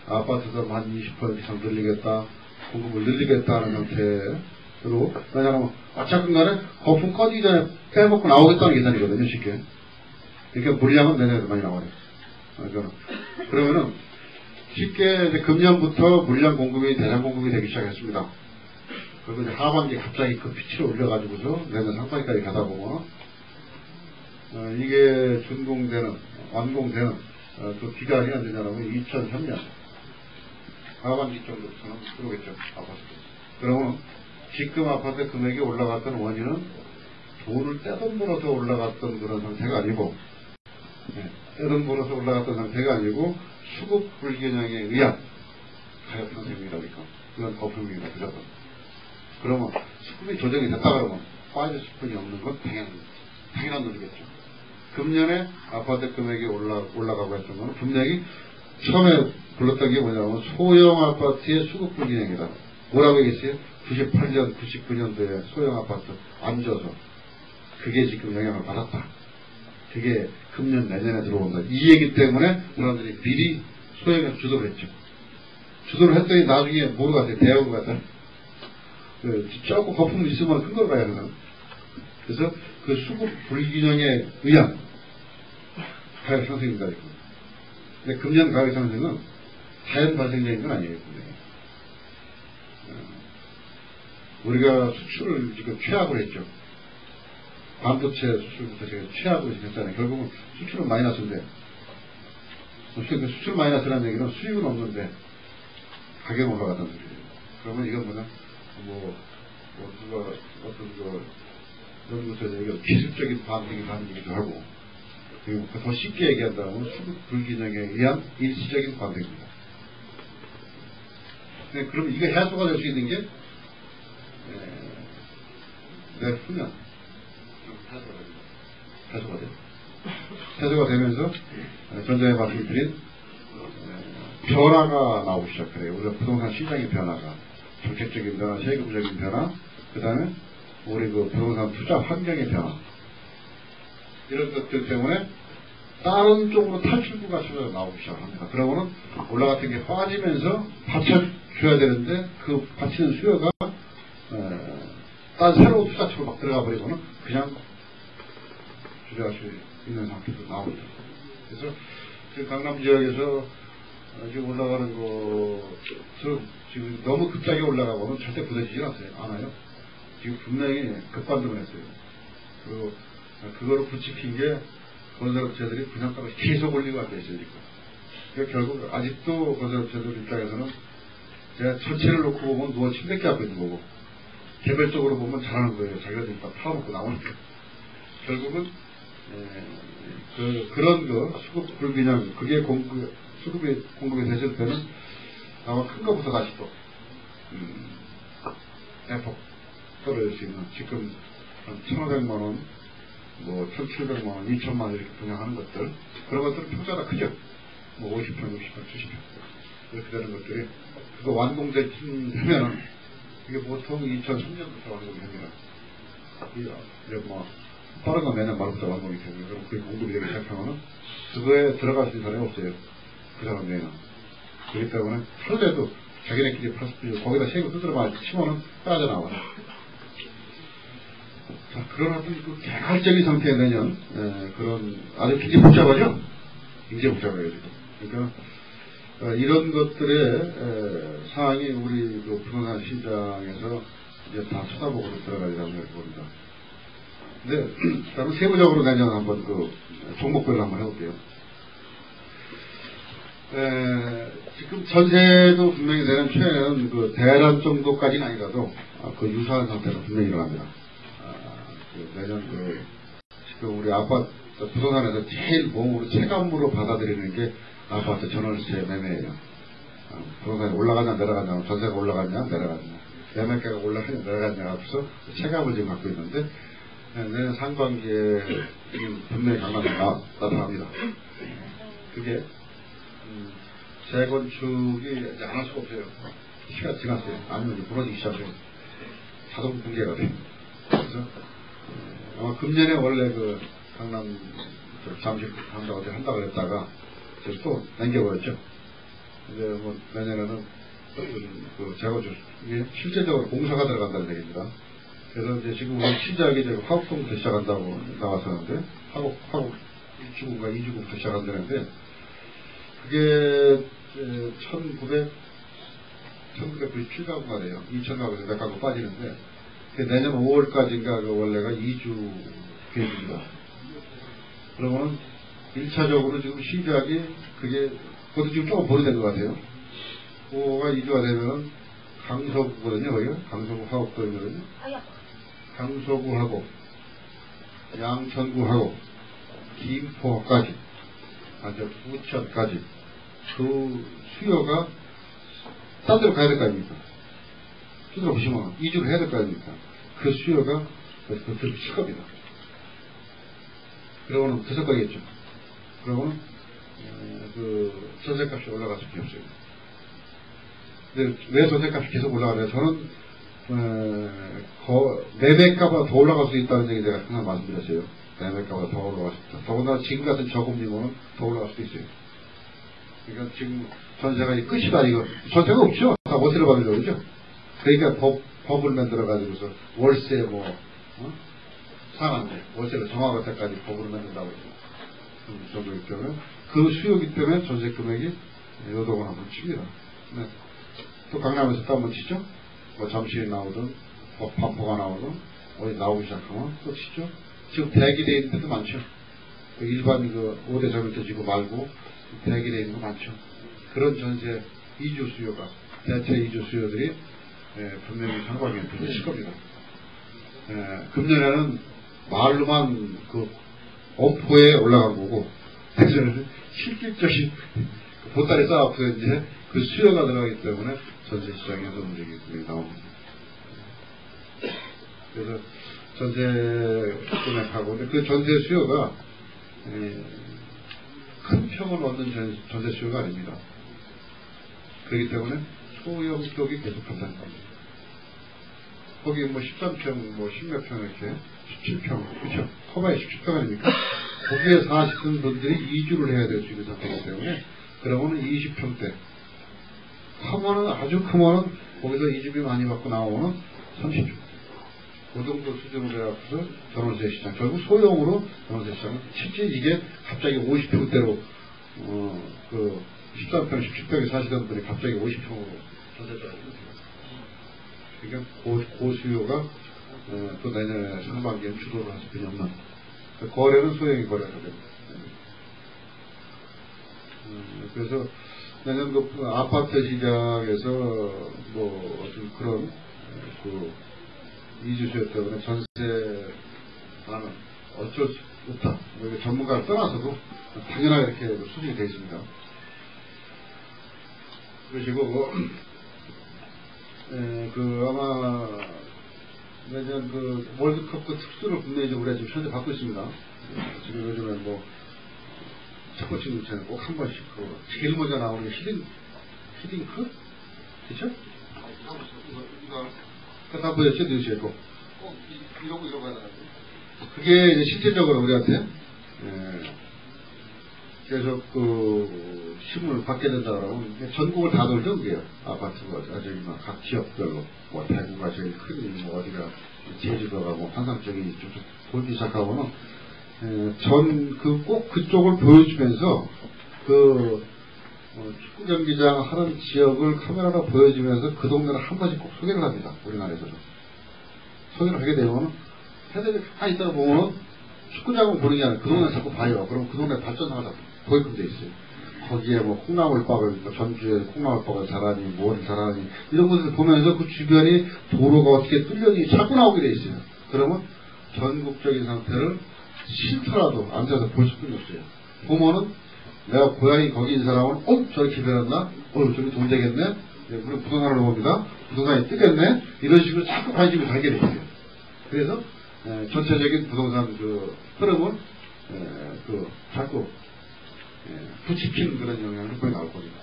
아파트도 한 20% 이상 늘리겠다, 공급을 늘리겠다는 형태로, 왜냐하면 어차피 간에 거품 꺼지기 전에 빼먹고 나오겠다는 계산이거든요, 쉽게. 그러니까 물량은 내년에도 많이 나와요. 그러면은 쉽게 이제 금년부터 물량 공급이 대량 공급이 되기 시작했습니다. 그리고 이제 하반기에 갑자기 피치를 올려가지고서 내년 상반기까지 가다 보면 이게 완공되는 그 기간이 언제냐면 2003년 하반기 정도부터는 들어오겠죠. 아파트. 그러면 지금 아파트 금액이 올라갔던 원인은 돈을 떼돈 벌어서 올라갔던 그런 상태가 아니고 떼돈 벌어서 올라갔던 상태가 아니고 수급 불균형에 의한 가격 상승이라니까 그런 거품입니다. 무조건. 그러면 수급이 조정이 됐다 그러면 빠질 수뿐이 없는 건 당연한 논리겠죠. 금년에 아파트 금액이 올라가고 했던 건 분명히 처음에 불렀던 게 뭐냐면 소형 아파트의 수급 불균형이다. 뭐라고 얘기했어요? 98년, 99년도에 소형 아파트 앉아서 그게 지금 영향을 받았다. 그게 금년 내년에 들어온다. 이 얘기 때문에 사람들이 미리 소형에 주도를 했죠. 주도를 했더니 나중에 뭐로 갔어요? 대형으로 갔다. 조금 거품 있으면 큰 걸 가야 하거든. 그래서 그 수급 불균형에 의한 가격 상승입니다. 근데 금년 가격 상승은 자연 발생적인 건 아니에요. 우리가 수출을 지금 최악으로 했죠. 반도체 수출부터 제가 최악으로 했잖아요. 결국은 수출은 마이너스인데, 수출 마이너스라는 얘기는 수익은 없는데 가격은 올라갔다는 소리예요. 그러면 이건 뭐냐? 누가 어떤 연구소에서 얘기하는 기술적인 반등이기도 하고, 그리고 더 쉽게 얘기한다면 수급 불균형에 의한 일시적인 반등입니다. 그럼 이거 해소가 될 수 있는 게 내후년 해소가 돼요. 해소가 되면서 전전에 말씀드린 변화가 나오기 시작해요. 우리가 부동산 시장의 변화가, 정책적인 변화, 세금적인 변화, 그 다음에 우리 그 부동산 투자 환경의 변화, 이런 것들 때문에 다른 쪽으로 탈출구가 나오기 시작합니다. 그러고는 올라갔던 게 빠지면서 받쳐줘야 되는데 그 받치는 수요가 다른 새로운 투자처로 막 들어가 버리고는 그냥 주저할 수 있는 상태도 나옵니다. 그래서 지금 강남 지역에서 지금 올라가는 것은 지금 너무 급하게 올라가고는 절대 굳어지지 않아요. 지금 분명히 급반등을 했어요. 그리고 그거를 부추긴 게 건설업체들이 분양가를 계속 올리고 앉아있으니까. 그러니까 결국 아직도 건설업체들 입장에서는 제가 전체를 놓고 보면 누워 침뱉게 하고 있는 거고, 개별적으로 보면 잘하는 거예요. 자기들이 다 팔아먹고 나오니까. 결국은 그런 거 수급 불균형, 그게 수급이 공급이 됐을 때는 아마 큰 거부터 다시 또 대폭 떨어질 수 있는, 지금 한 1,500만원, 뭐 1,700만원, 2,000만원 이렇게 분양하는 것들, 그런 것들은 평가가 크죠. 뭐 50평, 60평, 70평 이렇게 되는 것들이, 그거 완공되면 이게 보통 2003년부터 완공이 됩니다. 이게 뭐 빠른 거 매년 말부터 완공이 됩니다. 그럼 그게 공급이 되기 시작하면은 그거에 들어갈 수 있는 사람이 없어요. 그 사람 외에는. 그렇기 때문에 하루에도 자기네끼리 거기다 세금 두드려만 치면은 빠져나와요. 자, 그런 어떤 그 개괄적인 상태에 내년 그런 아주 굉장히 복잡하죠. 굉장히 복잡해요 지금. 그러니까 이런 것들의 상황이 우리 그 부동산 시장에서 이제 다 쳐다보고 들어가리라고 봅니다. 근데 그러면 세부적으로 내년 한번 그 종목별로 한번 해볼게요. 지금 전세도 분명히 내년 초에는 그 대란 정도까지는 아니라도 그 유사한 상태가 분명히 일어납니다. 내년 지금 우리 아파트 부동산에서 제일 몸으로 체감으로 받아들이는 게 아파트 전월세 매매예요. 부동산이 올라가냐 내려가냐, 전세가 올라가냐 내려가냐, 매매가가 올라가냐 내려가냐 앞서 체감을 지금 갖고 있는데 내년 상반기에 분명히 강남에 나타납니다. 그게 재건축이 이제 안 할 수가 없어요. 시간 지났어요. 아니면 이제 무너지기 시작해요. 자동 붕괴가 돼요. 그래서 아마 금년에 원래 그 강남 잠실 한다고 그랬다가 또 남겨버렸죠. 이제 뭐 내년에는 그 재건축 이게 실제적으로 공사가 들어간다는 얘기입니다. 그래서 이제 지금 우리 시작이 이제 화곡동부터 시작한다고 나왔었는데 화곡 1주군가 2주군부터 시작한다는데 그게 1997가구 말이에요. 2000가구에서 몇 가구 빠지는데 내년 5월까지인가 그 원래가 2주 계획입니다. 그러면 1차적으로 지금 시작이 그게 그것도 지금 조금 보류된 것 같아요. 5가 2주가 되면은 강서구거든요. 거기가 강서구 화곡동이거든요. 강서구하고 양천구하고 김포까지 아주 부천까지 그 수요가 딴 데로 가야 될 거 아닙니까? 수요가 보시면 2주를 해야 될 거 아닙니까? 그 수요가 그렇게 클 겁니다. 그러고는 계속가겠죠. 그러고는 그 전세값이 올라갈 수밖에 없어요. 근데 왜 전세값이 계속 올라가냐? 저는 매매가보다 더 올라갈 수 있다는 얘기 제가 항상 말씀드렸어요. 매매가보다 더 올라갈 수 있다. 더군다나 지금 같은 저금리면은 더 올라갈 수도 있어요. 그러니까 지금 전세가 끝이다 이거. 전세가 없죠. 다 월세를 받으려고 그러죠. 그러니까 법을 만들어가지고서 월세 상한제 월세를 정화할 때까지 법으로 만든다고 해요. 그 정도이기 때문에 그 수요이기 때문에 전세 금액이 요동을 한번 칩니다. 네. 또 강남에서 또 한번 치죠. 뭐 잠실이 나오든 뭐 반포가 나오든 어디 나오기 시작하면 또 치죠. 지금 대기되어 있는 데도 많죠. 일반 그 5대 저밀대지구 말고 대기되어 있는 거 많죠. 그런 전세 이주 수요가 대체 이주 수요들이 분명히 상반기에 칠 겁니다. 금년에는 말로만 그 엄포에 올라간 거고 내년에는 실질적인 보따리 쌓아서 이제 그 수요가 들어가기 때문에 전세 시장에서 움직임이 나옵니다. 그래서 전세 금액하고 그 전세 수요가 큰 평을 얻는 전세 수요가 아닙니다. 그렇기 때문에 소형 쪽이 계속 간다는 겁니다. 거기 뭐 13평, 뭐 10몇 평 이렇게 17평, 그렇죠? 커바에 17평 아닙니까? 거기에 사시는 분들이 이주를 해야 될 수 있는 상태이기 때문에 그러면은 20평대. 크면은 아주 크면은 거기서 이주비 많이 받고 나오면 30평. 그 정도 수준으로 해서 전월세 시장, 결국 소형으로 전월세 시장은 실제 이게 갑자기 50평대로 그 13평, 17평에 사시던 분이 갑자기 50평으로 전세자가 됩니다. 그러니까 고수요가 또 내년 상반기엔 주도를 할 수밖에 없는 거래는 소형이 거래가 됩니다. 그래서 내년 그 아파트 시장에서 뭐 어떤 그런 그 이주수요 때문에 전세는 어쩔 수 없다. 뭐 전문가를 떠나서도 당연하게 이렇게 수준이 되어 있습니다. 그러시고 그 아마 내년 그 월드컵 그 특수를 국내에 우리가 지금 현재 받고 있습니다. 지금 요즘에 뭐 첫 번째 문제는 꼭 한 번씩 그 제일 먼저 나오는 게 히딩크? 그쵸? 이거 다 보였죠? 뉴스에 꼭 이러고 가야 되는데 그게 이제 실질적으로 우리한테 계속 그 신문을 받게 된다 그러면 전국을 다 돌죠. 그게요. 아파트가 저기 막 각 지역별로 뭐 대구가 제일 큰 뭐 어디가 제주도가 뭐 환상적인 좀 돌기 시작하고는 꼭 그쪽을 보여주면서 축구 경기장 하는 지역을 카메라로 보여주면서 그 동네를 한 번씩 꼭 소개를 합니다. 우리나라에서도 소개를 하게 되면 해대를 가만히 있다가 보면 축구장을 보는 게 아니라 그 동네 자꾸 봐요. 그럼 그 동네 발전하다 보이끔 돼 있어요. 거기에 뭐 콩나물밥을 전주에 콩나물밥을 잘하니 뭐를 잘하니 이런 것을 보면서 그 주변이 도로가 어떻게 뚫렸니 자꾸 나오게 돼 있어요. 그러면 전국적인 상태를 싫더라도 앉아서 볼 수뿐이 없어요. 보면은 내가 고향이 거기인 사람은 저렇게 변했나? 저기 돈 되겠네? 우리 부동산을 봅니다. 부동산이 뜨겠네? 이런 식으로 자꾸 관심이 가게 돼 있어요. 그래서 전체적인 부동산 그 흐름은 자꾸 부치키는 그런 영향을 거의 나올 겁니다.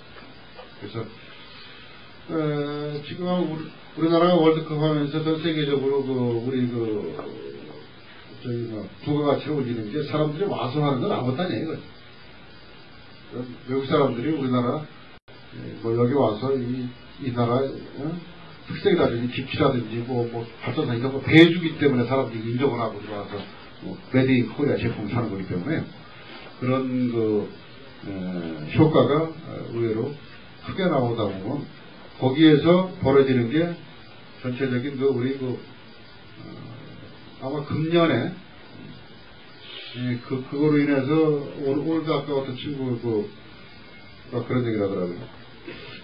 그래서 지금 우리나라가 월드컵 하면서 전 세계적으로 우리 부가가치가 올리는 게 사람들이 와서 하는 건 아무것도 아니에요. 외국 사람들이 우리나라 뭐 여기 와서 이 나라 특색이라든지 집치라든지 뭐 발전사 이런 거 배워주기 때문에 사람들이 인정을 하고 들어와서 메드 인 코리아 제품 사는 거기 때문에 그런 효과가 의외로 크게 나오다 보면 거기에서 벌어지는 게 전체적인 아마 금년에 그거로 인해서 오늘도 아까 어떤 친구 그런 얘기를 하더라고요.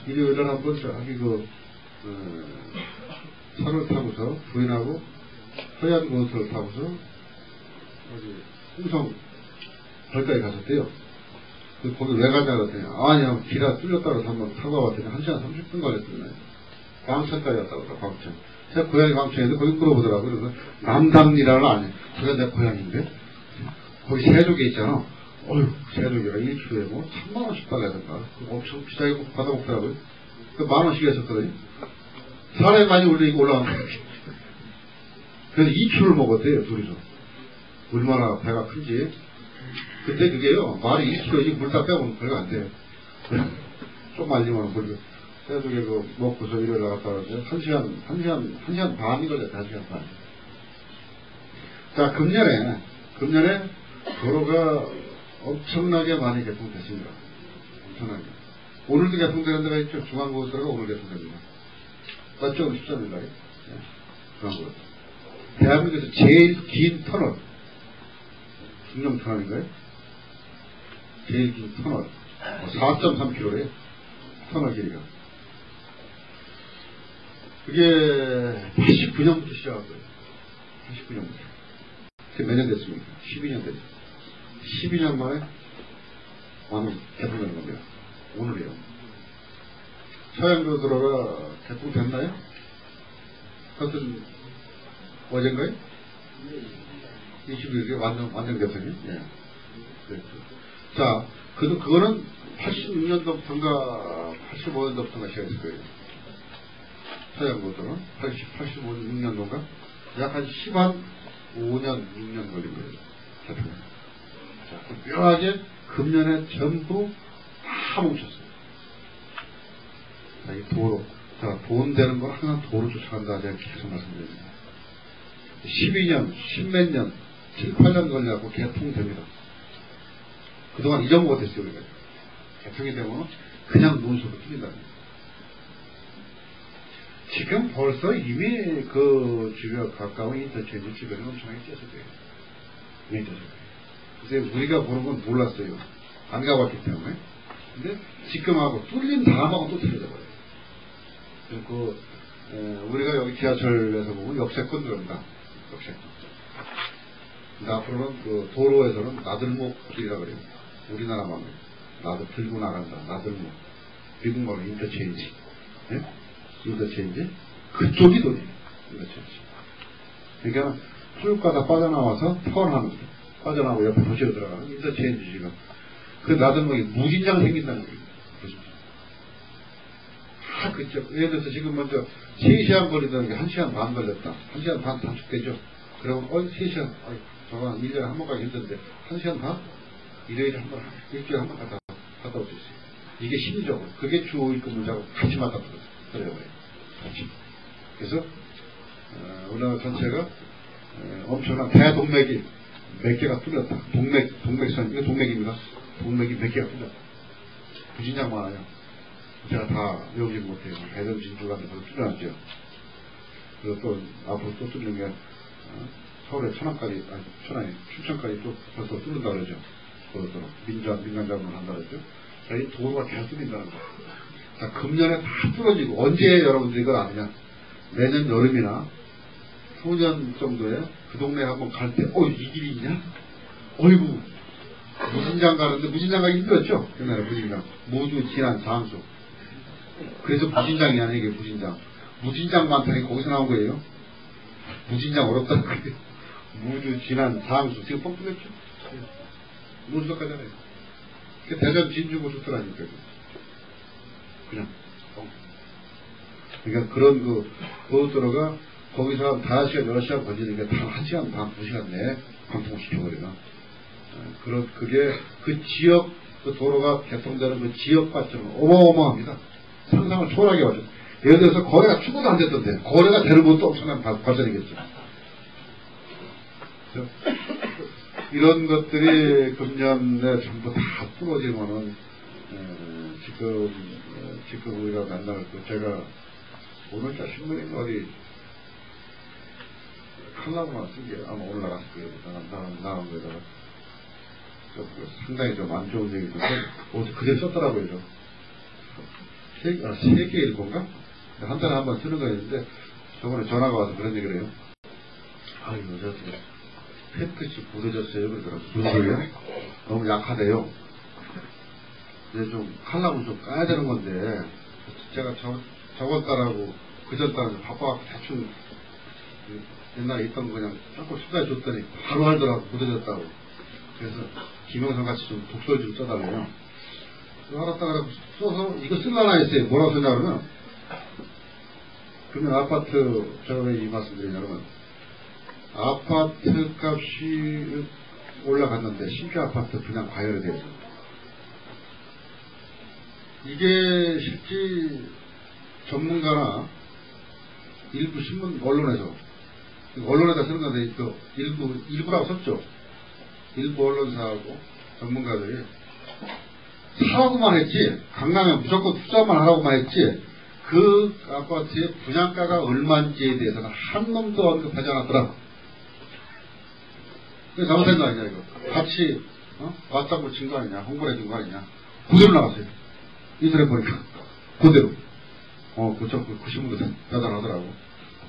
일요일에 한번 저기 차를 타고서 부인하고 서해안 고속도로를 타고서 어디 홍성 거기까지 갔었대요. 거기 왜 가냐 그랬더니 아니야 길이 뚫렸다고 해서 한번 타고 와봤더니 1시간 30분 걸렸더니 광천까지 왔다고 그러더라고요. 광천. 제가 고향이 광천인데 거기 물어보더라고요. 그래서 남담리라는 아니에요. 제가 내 고향인데 거기 세조개 있잖아. 세조개가 1kg에 뭐 1000만원씩 달라야된다. 엄청 비싸게 받아먹더라고요. 10,000원씩 했었거든요. 사람이 많이 올라간 거예요. 그래서 2kg를 먹었대요, 둘이서. 얼마나 배가 큰지. 근데 그게요, 말이 2kg지 물 다 빼면 별거 안 돼요. 좀 말리면 물, 세조개 먹고서 일요일 나갔다 오는데 1시간 반이 걸렸다, 1시간 반. 자, 금년에 도로가 엄청나게 많이 개통됐습니다. 엄청나게. 오늘도 개통되는 데가 있죠. 중앙고속도로가 오늘 개통됩니다. 맞죠? 13일날에. 네. 중앙고속도로. 대한민국에서 제일 긴 터널. 중령 터널인가요? 제일 긴 터널. 4.3km래요. 터널 길이가. 그게 89년부터 시작한 거예요. 89년부터. 그게 몇 년 됐습니까? 12년 됐어요. 12년 만에 완전 개통되는 겁니다. 오늘이요. 서해안고속도로가 개통됐나요? 그것은 어젠가요? 21일에 완전 개통이요? 예. 그랬죠. 자, 그거는 86년도부터인가 85년도부터인가 시작했을 거예요. 사장고도는 85년도인가? 약 한 15년, 6년 걸린 거예요. 개통에. 자, 묘하게 금년에 전부 다 멈췄어요. 자, 이 도로. 자, 돈 되는 건 항상 도로 쫓아간다. 제가 계속 말씀드립니다. 12년, 10몇 년, 7, 8년 걸려갖고 개통됩니다. 그동안 잊어먹 못했어요, 우리가. 개통이 되면 그냥 논수로 뚫린다는 거예요. 지금 벌써 이미 그 주변 가까운 인터체인지 주변에 엄청나게 뛰었을 거예요. 왜 뛰었을 거예요? 그래서 우리가 보는 건 몰랐어요. 안 가봤기 때문에. 근데 지금하고 뚫린 다음하고 또 틀려져 버려요. 우리가 여기 지하철에서 보면 역세권 들어갑니다. 역세권. 근데 앞으로는 그 도로에서는 나들목길이라고 그래요. 우리나라 말로. 들고 나간다. 나들목. 미국 말로 인터체인지. 네? 인터체인지. 그쪽이 돈이에요. 인터체인지. 그러니까 수육가다 빠져나와서 턴하는 거죠. 빠져나오고 옆에 도시로 들어가는 인터체인지 지금. 그 나들목이 무진장 생긴다는 거예요. 다 그쪽. 예를 들어서 지금 먼저 3시간 걸리던 게 1시간 반 걸렸다. 1시간 반 단축되죠. 그러면 3시간, 저건 1년에 한 번 가기 힘든데 1시간 반? 일요일에 한 번, 일주일에 한 번 갔다 올 수 있어요. 이게 심리적으로. 그게 주요일금 문제하고 같이 맞닥뜨려요. 같이. 그래서 우리나라 전체가 엄청난 대동맥이 몇 개가 뚫렸다. 동맥선, 이거 동맥입니다. 동맥이 몇 개가 뚫렸다. 부진장 많아요. 제가 다 외우지 못해요. 대전 진주가 뚫려놨죠. 그리고 또 앞으로 또 뚫는 게 서울에 천안까지, 춘천까지 또 벌써 뚫는다 그러죠. 그것도 민간 자문을 한다 그러죠. 자, 이 도로가 계속 뚫린다는 거예요. 자, 금년에 다 뚫어지고 언제 여러분들이 이걸 아느냐? 내년 여름이나 후년 정도에 그 동네 한번 갈 때, 이 길이 있냐? 어이구, 무진장 가는데 무진장 가기 힘들었죠? 옛날에 무진장. 무주, 진안, 장수. 그래서 무진장이 아니에요, 이게 무진장. 무진장 많다니 거기서 나온 거예요. 무진장 어렵다는 거예요. 무주, 진안, 장수. 지금 뻥 뚫렸죠? 논수까지잖아요. 대전 진주고 좋더라니까. 그냥. 그러니까 그런 고속도로가 거기서 한 5시간, 6시간 걸리는 게 단 1시간 반, 2시간 내에 관통을 시켜버리나. 그게 그 지역, 그 도로가 개통되는 그 지역 발전은 어마어마합니다. 상상을 초월하게 와죠. 예를 들어서 거래가 추구도 안 됐던데, 거래가 되는 것도 엄청난 발전이겠죠. 이런 것들이 금년에 전부 다 부러지면은, 지금 우리가 만날 제가 오늘자 신문인가 어디 칼럼을 쓴 게 아마 오늘 나갔을 거예요. 나간 거에다가. 상당히 좀 안 좋은 얘기인데, 어제 그제 썼더라고요. 세계 일본가? 한 달에 한 번 쓰는 거였는데, 저번에 전화가 와서 그런 얘기를 해요. 요새 햇빛이 부서졌어요. 그러더라고요. 무슨 소리야? 너무 약하대요. 이제 좀 칼럼을 좀 까야 되는 건데, 제가 저번 달하고 그전 달하고 바빠갖고 대충 옛날에 있던 거 그냥 조금 수다에 줬더니 바로 하더라고. 부서졌다고. 그래서 김영선 같이 좀 독설 좀 써달래요. 알았다 써서 이거 쓸라나 했어요. 뭐라고 쓰냐 그러면, 그러면 아파트, 제가 왜 이 말씀 드리냐면, 아파트 값이 올라갔는데 신규 아파트 분양 과열이 돼요. 이게 실제 전문가나 일부 신문 언론에다 쓰는 건데, 일부라고 썼죠. 일부 언론사하고 전문가들이 사라고만 했지, 강남에 무조건 투자만 하라고만 했지, 그 아파트의 분양가가 얼마인지에 대해서는 한 놈도 언급하지 않았더라. 그게 잘못된 거 아니냐, 이거. 같이, 맞다고 친 거 아니냐, 홍보를 해준 거 아니냐. 그대로 나왔어요. 인터넷 보니까. 그대로. 그 신문도 대단하더라고.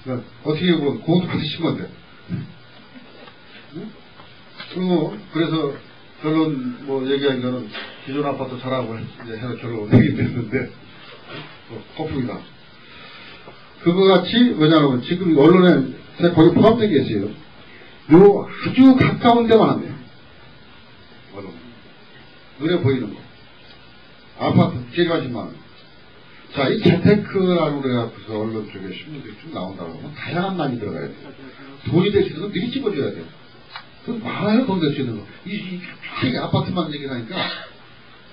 그러니까 어떻게 보면 그것도 같이 친 건데. 응? 그래서 결론 얘기한 거는 기존 아파트 사라고 해서 결론 내긴 됐는데, 거품이다. 그거 같이, 왜냐하면 지금 언론에 거기 포함되어 있어요. 요 아주 가까운 데만 한대요. 언론. 눈에 보이는 거. 아파트 140만 원. 자, 이 재테크라고 그래갖고서 언론 쪽에 신문들이 쭉 나온다고 하면 다양한 말이 들어가야 돼요. 돈이 될 수 있는 건 미리 찍어줘야 돼요. 돈 많아요, 돈 될 수 있는 거. 이 아파트만 얘기하니까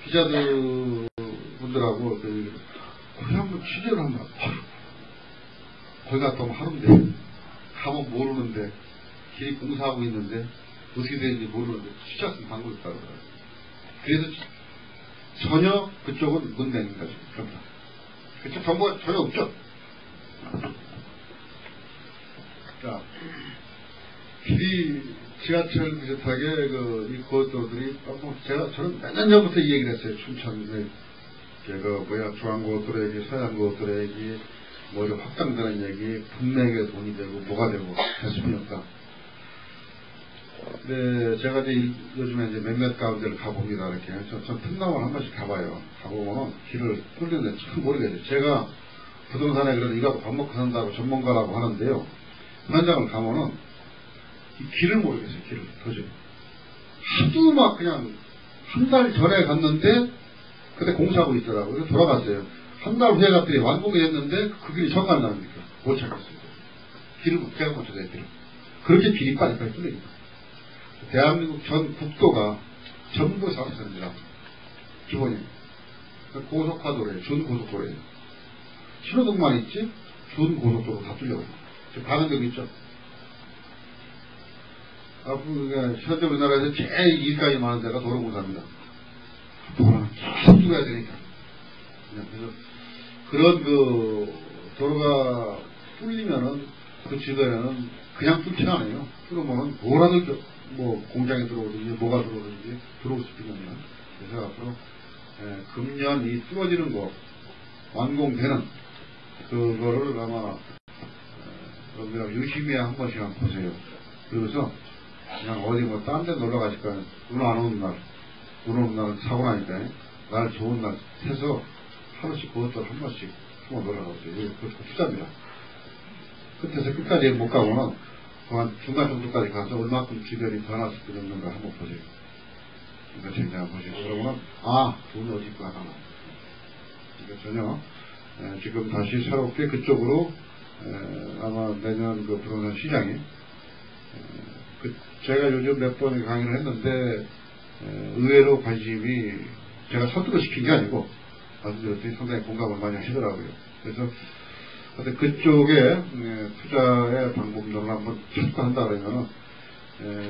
기자들 분들하고 거기 한번 취재를 한번 거기 갔다 오면 하루인데 가면 모르는데 길이 공사하고 있는데 어떻게 되는지 모르는데 취재했으면 방법이 있다고 그래요. 그래서 전혀 그쪽은 못 내는 거죠. 그쪽 정보가 전혀 없죠. 자, 길이 지하철 비슷하게 이 고속도로들이 저는 몇 년 전부터 이 얘기를 했어요. 춘천에 중앙고속도로 얘기, 서양고속도로 얘기, 뭐 이런 확장되는 얘기, 분명하게 돈이 되고 뭐가 되고 대수분이 없다. 근데 제가 이제 요즘에 이제 몇몇 가운데를 가봅니다. 이렇게 전 틈나면 한 번씩 가봐요. 가보면 길을 뚫리는데 참 모르겠어요. 제가 부동산에 그래도 이거 밥 먹고 산다고 전문가라고 하는데요. 현장을 가면은 이 길을 모르겠어요. 길을 도저히. 하도 막 그냥 한 달 전에 갔는데 그때 공사하고 있더라고요. 그래서 돌아갔어요. 한 달 후에 갔더니 완공이 됐는데 그 길이 정말 나옵니까? 못 찾겠어요. 길을 제가 못 찾아요. 길을. 그렇게 길이 빨리빨리 뚫립니다. 대한민국 전 국도가 전부 사업선입니다. 기본이. 고속화도로예요. 준고속도로예요. 신호등만 있지 준고속도로 다 뚫려요. 지금 가는 데도 있죠. 앞으로 현재 우리나라에서 제일 일가이 많은 데가 도로공사입니다. 도로는 계속 뚫어야 되니까. 그래서 그런 도로가 뚫리면은 그 주변에는 그냥 뚫지는 않아요. 뚫으면은 뭐라도 뭐 공장에 들어오든지 뭐가 들어오든지 들어올 수 있거든요. 그래서 앞으로 금년 이 뚫어지는 거 완공되는 그거를 아마 여러분들 유심히 한 번씩 한번 보세요. 그러면서 그냥 어디 뭐 딴 데 놀러 가실까 눈 안 오는 날, 눈 오는 날은 사고 나니까 날 좋은 날 해서 하루씩 그것도 한 번씩 한번 놀러 가보세요. 그것도 투자입니다. 끝에서 끝까지 못 가고는 한 중간 정도까지 가서 얼마큼 주변이 변할 수 있는가 한번 보세요. 그러니까 진짜 한번 보시고 그러면 돈이 어디 있구나 하나. 그러니까 전혀 지금 다시 새롭게 그쪽으로 아마 내년 그 부동산 시장이 제가 요즘 몇 번 강의를 했는데 의외로 관심이 제가 서두르 시킨 게 아니고 말씀드렸더니 상당히 공감을 많이 하시더라고요. 그래서 그쪽에 투자의 방법론을 한번 찾고한다 그러면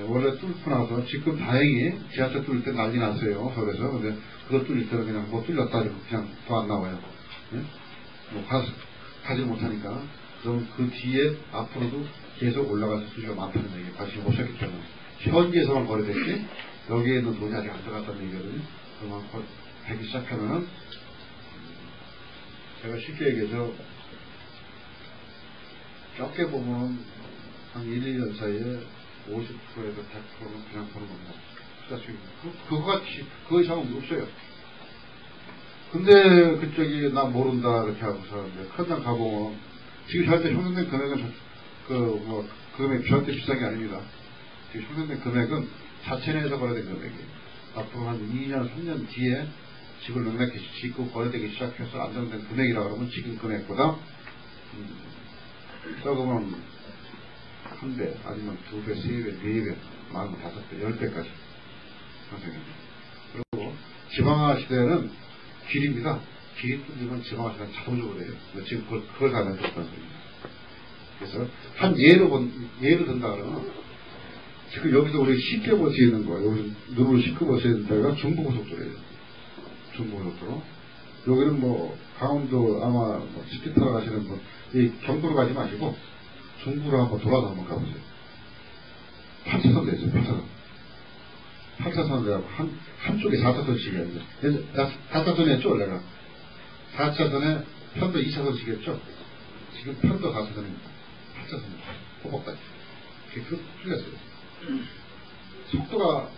원래 뚫고 나서 지금 다행히 지하철 뚫을 때 난리 났어요. 서울에서. 근데 그거 뚫릴 때는 그냥 뭐 뚫렸다 이러고 그냥 더 안 나와요. 뭐 가지 못하니까. 그럼 그 뒤에 앞으로도 계속 올라가서 수지가 많다는 얘기 관심이 오셨기 때문에 현지에서만 거래됐지 여기에는 돈이 아직 안 들어갔다는 얘기거든요. 그러면 되기 시작하면은 제가 쉽게 얘기해서 적게 보면 한 1, 2년 사이에 50%에서 100%는 그냥 보는 겁니다. 투자 수익. 그거 이상은 없어요. 근데 그쪽이 나 모른다 이렇게 하고서 현장 가보면 지금 현재 형성된 금액은 금액이 저한테 비싼 게 아닙니다. 지금 형성된 금액은 자체 내에서 거래된 금액이에요. 앞으로 한 2년, 3년 뒤에 집을 넉넉히 짓고 거래되기 시작해서 안정된 금액이라고 하면 지금 금액보다 적으면 1배, 아니면 2배, 3배, 4배, 45배, 10배까지 형성됩니다. 그리고 지방화 시대는 길입니다. 길이 뚫리면 지방화 시대는 자동적으로 돼요. 지금 그걸 다 내줬다는 소리입니다. 그래서 한 예를 든다 그러면 지금 여기서 우리 쉽게 볼 수 있는 거, 여기서 눈으로 쉽게 볼 수 있는 데가 중부고속도로예요. 중부고속도로. 여기는 뭐 강원도 아마 스키 타러 가시는 분, 이 경부로 가지 마시고 중부로 한번 돌아서 한번 가보세요. 8차선 되죠, 8차선. 8차선 되고 한쪽에 4차선씩이에요. 4차선이었죠, 원래가. 4차선에 편도 2차선씩이었죠. 지금 편도 4차선입니다. 8차선입니다. 호박까지. 그게 틀렸어요. 속도가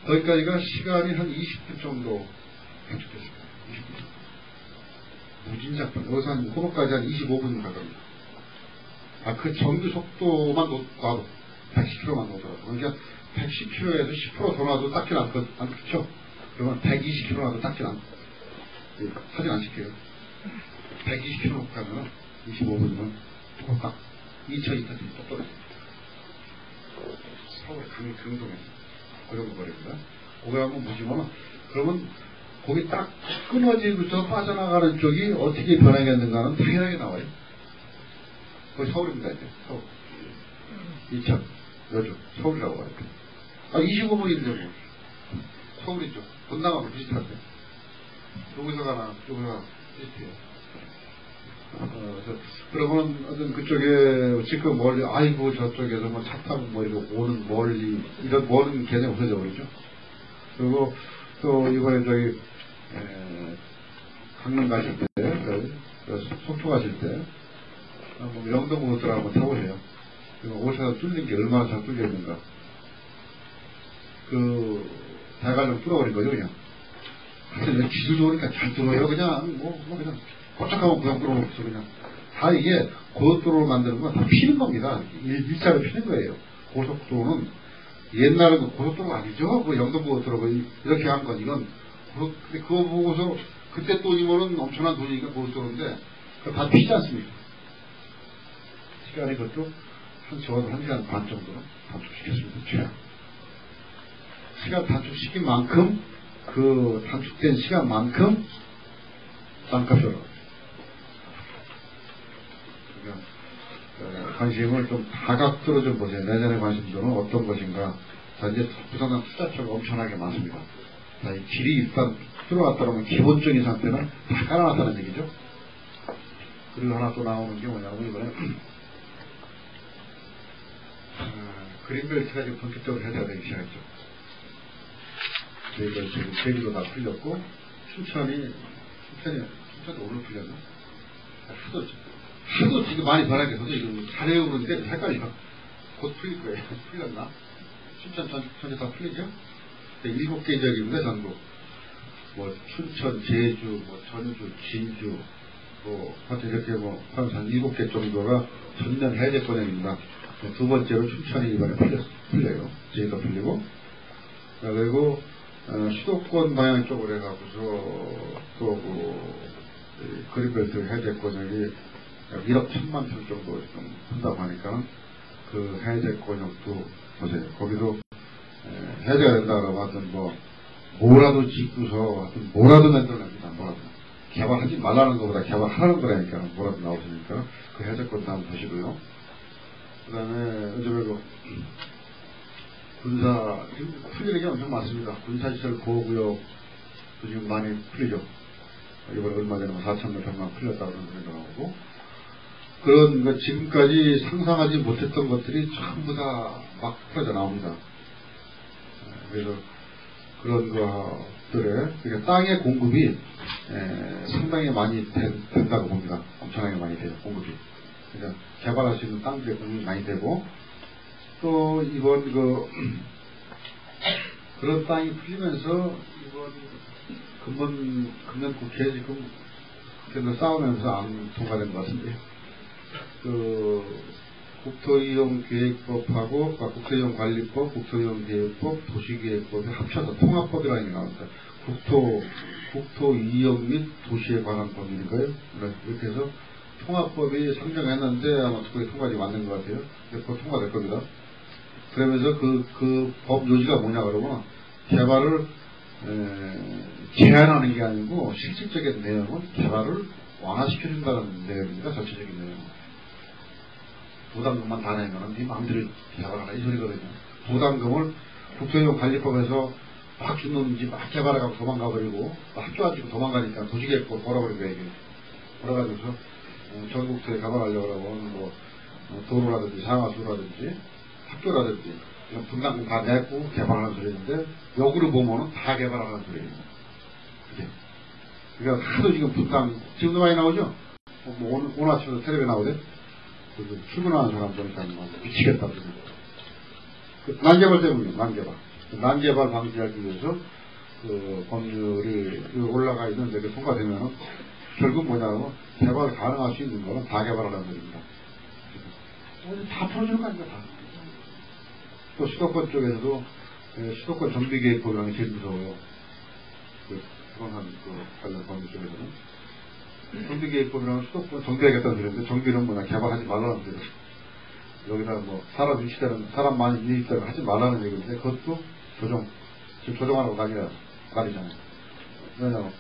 거기까지가 시간이 한 20분 정도 단축됐을 거예요. 20분 정도. 무진작분. 여기서 한 호박까지 한 25분 가깝니다. 그 정규 속도만 놔도 110km만 놓더라고요. 그러니까 110km에서 10%더 나도 닦질 않죠? 그러면 120km 나도 닦질 않고, 사진 안 찍혀요. 120km 가면 25분이면 딱 2,200km 또 떨어져요. 서울의 강동에서 그런 거 버립니다. 거기 한번 보시면, 그러면 거기 딱 끊어지고서 빠져나가는 쪽이 어떻게 변하겠는가는 당연하게 나와요. 거기 서울입니다, 이제. 서울. 이천, 여주, 서울이라고 봐요. 25분인데 뭐. 서울이죠. 분당하고 비슷한데. 여기서 가나, 여기서 가나 비슷해요. 그러면 어떤 그쪽에 지금 멀리, 아이고 저쪽에서 뭐 차 타고 뭐 이렇게 오는 멀리, 이런 먼 개념 없어져 버리죠. 그리고 또 이번에 저기, 강릉 가실 때, 속초 가실 때, 뭐 영동고속도로 한번 타보세요. 5차선 뚫린 게 얼마나 잘 뚫려 있는가. 대관령 뚫어버린 거죠, 그냥. 하여튼 기술 좋으니까 잘 뚫어요, 그냥. 그냥. 꼼짝하면 그냥 뚫어놓고서 그냥. 다 이게 고속도로를 만드는 건 다 피는 겁니다. 일자로 피는 거예요. 고속도로는 옛날에 고속도로가 아니죠. 영동고속도로가 이렇게 한 건, 이건. 근데 그거 보고서 그때 돈이면은 엄청난 돈이니까 고속도로인데, 다 피지 않습니까? 시간이 그것도 적어도 1시간 반 정도는 단축시켰습니다. 최악. 시간 단축시킨 만큼, 그 단축된 시간만큼 땅값이 올라가요. 그러니까 관심을 좀 다각도로 좀 보세요. 내년의 관심도는 어떤 것인가. 자, 이제 부산은 투자처가 엄청나게 많습니다. 자, 이 길이 일단 들어왔다면 기본적인 상태는 다 깔아놨다는 얘기죠. 그리고 하나 또 나오는 게 뭐냐면 이번에 그린벨트가 지금 본격적으로 해제되기 시작했죠. 저희가 지금 제주도 다 풀렸고, 춘천도 오늘 풀렸나? 하도 지금 많이 변하게 해서 지금 잘 외우는데 헷갈려. 곧 풀릴 거예요. 풀렸나? 춘천 전체 다 풀리죠? 7개 지역입니다, 전국. 뭐, 춘천, 제주, 뭐, 전주, 진주, 하여튼 이렇게 한 7개 정도가 전면 해제권역입니다. 두 번째로 춘천이 이번에 풀려요. 제주도 풀리고. 그리고, 수도권 방향 쪽으로 해가지고서 또 그린벨트 해제권역이 약 1억 1천만 평 정도 좀 한다고 하니까 그 해제권역도 보세요. 거기도 해제가 된다고 하여튼 뭐라도 짓고서 하여튼 뭐라도 만들어냅니다. 뭐라도. 개발하지 말라는 것보다 개발하는 거라니까 뭐라도 나오시니까 그 해제권도 한번 보시고요. 그 다음에 요즘에 군사, 지금 풀리는 게 엄청 많습니다. 군사시설 보호구역도 지금 많이 풀리죠. 이번에 얼마 전에 4,000명 정도 풀렸다고 그런 소리가 나오고, 그런 거 지금까지 상상하지 못했던 것들이 전부 다 막 풀어져 나옵니다. 그래서 그런 것들에, 그러니까 땅의 공급이 상당히 많이 된다고 봅니다. 엄청나게 많이 돼요, 공급이. 그러니까 개발할 수 있는 땅들의 공급이 많이 되고, 또 이번 그런 땅이 풀리면서 이번 금년 국회에 지금 그래서 싸우면서 안 통과된 것 같은데, 국토이용계획법하고 국토이용관리법, 국토이용계획법, 도시계획법이 합쳐서 통합법이라는 게 나옵니다. 국토이용 및 도시에 관한 법률인가요? 이렇게 해서 통합법이 상정했는데 아마 그게 통과가 맞는 것 같아요. 곧 통과될 겁니다. 그러면서 그 법 요지가 뭐냐 그러면 개발을 제한하는 게 아니고 실질적인 내용은 개발을 완화시켜준다는 내용입니다. 전체적인 내용은. 부담금만 다 내면은 네 마음대로 개발하라 이 소리거든요. 부담금을 국토이용관리법에서 막 준 놈인지 막 개발해가고 도망가버리고 학교 안 주고 도망가니까 도시계획법 걸어버린 거예요. 그래가지고서 전국토에 개발하려고 하면 도로라든지 상하수라든지 학교라든지 분담금 다 내고 개발하는 소리인데 역으로 보면은 다 개발하는 소리예요. 그러니까 하도 지금 분담 지금도 많이 나오죠? 오늘 아침에 텔레비에 나오대? 출근하는 사람 보니까 미치겠다. 난개발 때문에 난개발 방지하기 위해서 법률이 올라가 있는데 통과되면 결국 뭐냐면 개발 가능할 수 있는 거는 다 개발하라는 소리입니다. 다 풀어주는 거 아닙니까? 다. 또 수도권 쪽에서도 수도권 정비계획법이라는 게 제일 무서워요. 그런 관련 법률 쪽에서는. 정비계획법이라는 수도권 정비하겠다는 소리인데, 정비는 뭐냐, 개발하지 말라는 소리. 여기다 뭐, 사람 유치되는, 사람 많이 유입되는 하지 말라는 얘기인데, 그것도 지금 조정하라고 난리잖아요. 왜냐면,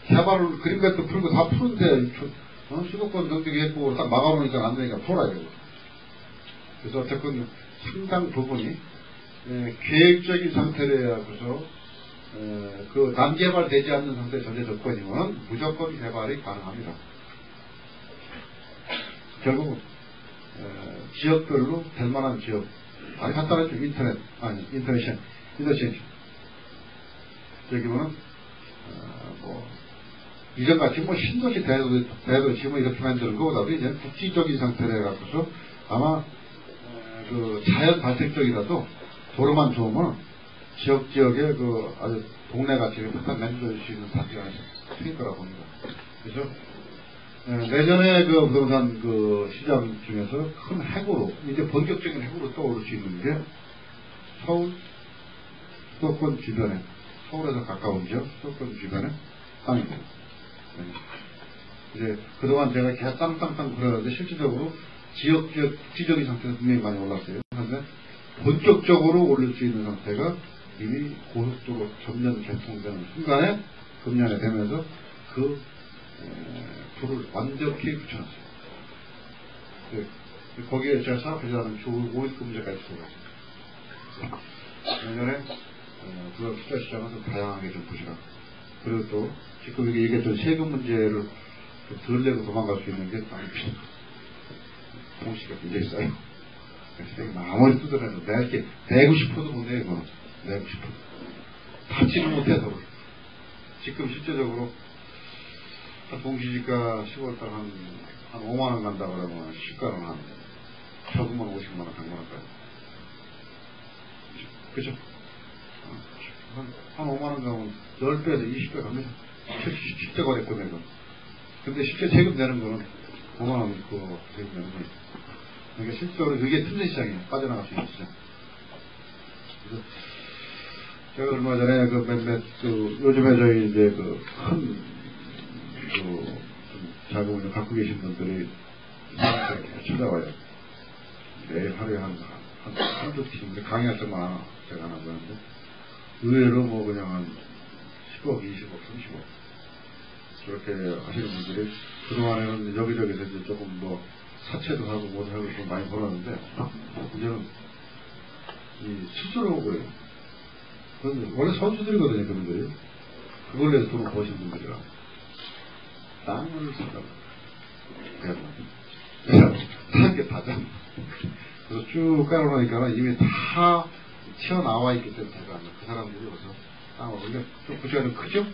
개발을, 그림같도 풀고 다 푸는데, 수도권 정비계획법으로 딱 막아놓으니까 안 되니까 풀어야 되고. 그래서 어쨌든 상당 부분이, 계획적인 상태를 해서, 그 난개발되지 않는 상태 전제 조건이면 무조건 개발이 가능합니다. 결국 지역별로 될 만한 지역, 아니 간단하죠. 인터넷 저기는 뭐 이전같이 뭐 신도시 대도시 뭐 이렇게 만드는 것보다도 이제 국지적인 상태를 해갖고서 아마 그 자연 발생적이라도 도로만 좋으면 지역에 그 아주 동네같이 팍팍 만들 수 있는 단지가 생길 거라고 봅니다. 그래서 내년에 그 부동산 그 시장 중에서 큰 핵으로 이제 본격적인 핵으로 떠오를 수 있는 게 서울 수도권 주변에, 서울에서 가까운 지역 수도권 주변에 땅입니다. 이제 그동안 제가 계속 땅 그러는데 실질적으로 국지적인 상태는 분명히 많이 올랐어요. 그런데 본격적으로 올릴 수 있는 상태가 이미 고속도로 전면 개통되는 순간에 금년에 되면서 그 불을 완벽히 붙여놨어요. 거기에 제가 생각하자면 오일급 문제까지 들어갔습니다. 내년에 그런 투자시장은 좀 다양하게 좀 보시라. 그리고 또 지금 여기 얘기했던 세금 문제를 덜 내고 도망갈 수 있는 게 땅이 필요해요. 공시가 굉장히 싸요. 그래서 아무리 뜯어내도 내가 이렇게 내고 싶어도 못 내요. 이거는. 내고 싶어도. 받지를 못해서. 지금 실제적으로 동시지가 10월달 한 5만원 간다 그러면 시가는 한 적으면 50만원, 100만원까지. 그죠? 한 5만원 가면 10배에서 20배 갑니다. 실제 거래 금액은. 근데 실제 세금 내는 거는 5만원 그 세금 내는 거예요. 그러니까 실제로 그게 틈새 시장이에요. 빠져나갈 수 있는 시장. 그래서 제가 얼마 전에 요즘에 저희 이제 자금을 갖고 계신 분들이 찾아와요. 매일 하루에 한두 팀인데 강의할 때만 제가 하나 보는데 의외로 뭐 그냥 한 10억, 20억, 30억 그렇게 하시는 분들이 그동안에는 여기저기서 이제 조금 뭐 사채도 하고 뭐도 하고 좀 많이 벌었는데 이제는 스스로 그래요. 원래 선수들이거든요, 그분들이. 그걸로 해서 돈을 버신 분들이라. 땅을 사다가. 그래서 사는 게 다잖아. 그래서 쭉 깔아놓으니까 이미 다 튀어나와 있기 때문에 제가 그 사람들이 와서 땅을 원래 좀 부지가 좀 크죠? 그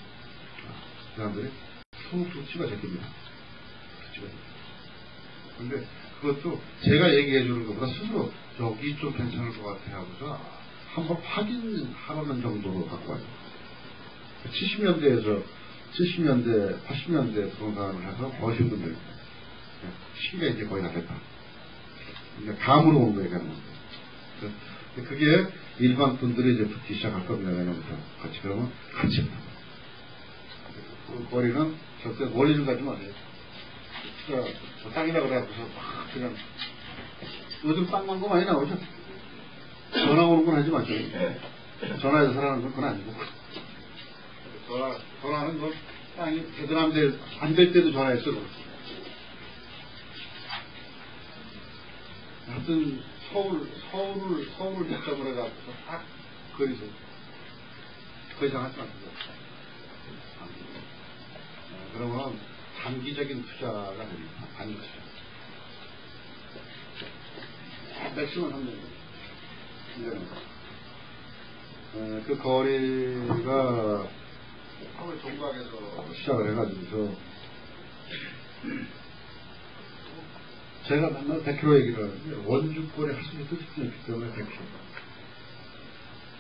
사람들이 툭툭 치가 제낍니다. 근데 그것도 제가 얘기해 주는 것보다 스스로 여기 좀 괜찮을 것 같아 하고서 한번 확인하는 정도로 갖고 와요. 70년대, 80년대 부동산을 해서 버신 분들 시기가 이제 거의 다 됐다. 그러니까 감으로 온 거예요, 감으로. 그게 일반 분들이 이제 붙기 시작할 겁니다, 내년부터. 같이 그러면 같이 붙어. 그 거리는 절대 멀리 좀 가지 마세요. 저 땅이라 그래갖고서 막 그냥 요즘 땅 광고 많이 나오죠? 전화 오는 건 하지 마세요. 전화해서 사라는 건 그건 아니고. 전화는 뭐 땅이 제대로 안 될 때도 전화했어. 하여튼 서울을 대점으로 해갖고서 딱 거기서 더 이상 하지 마세요. 그러면 단기적인 투자가 아닙니다. 단기 투자. 맥시멈 3년. 그 거리가 서울 종각에서 시작을 해가지고서 제가 맨날 100km 얘기를 하는데 원주권에 할 수 있는 뜻이 있기 때문에 100km.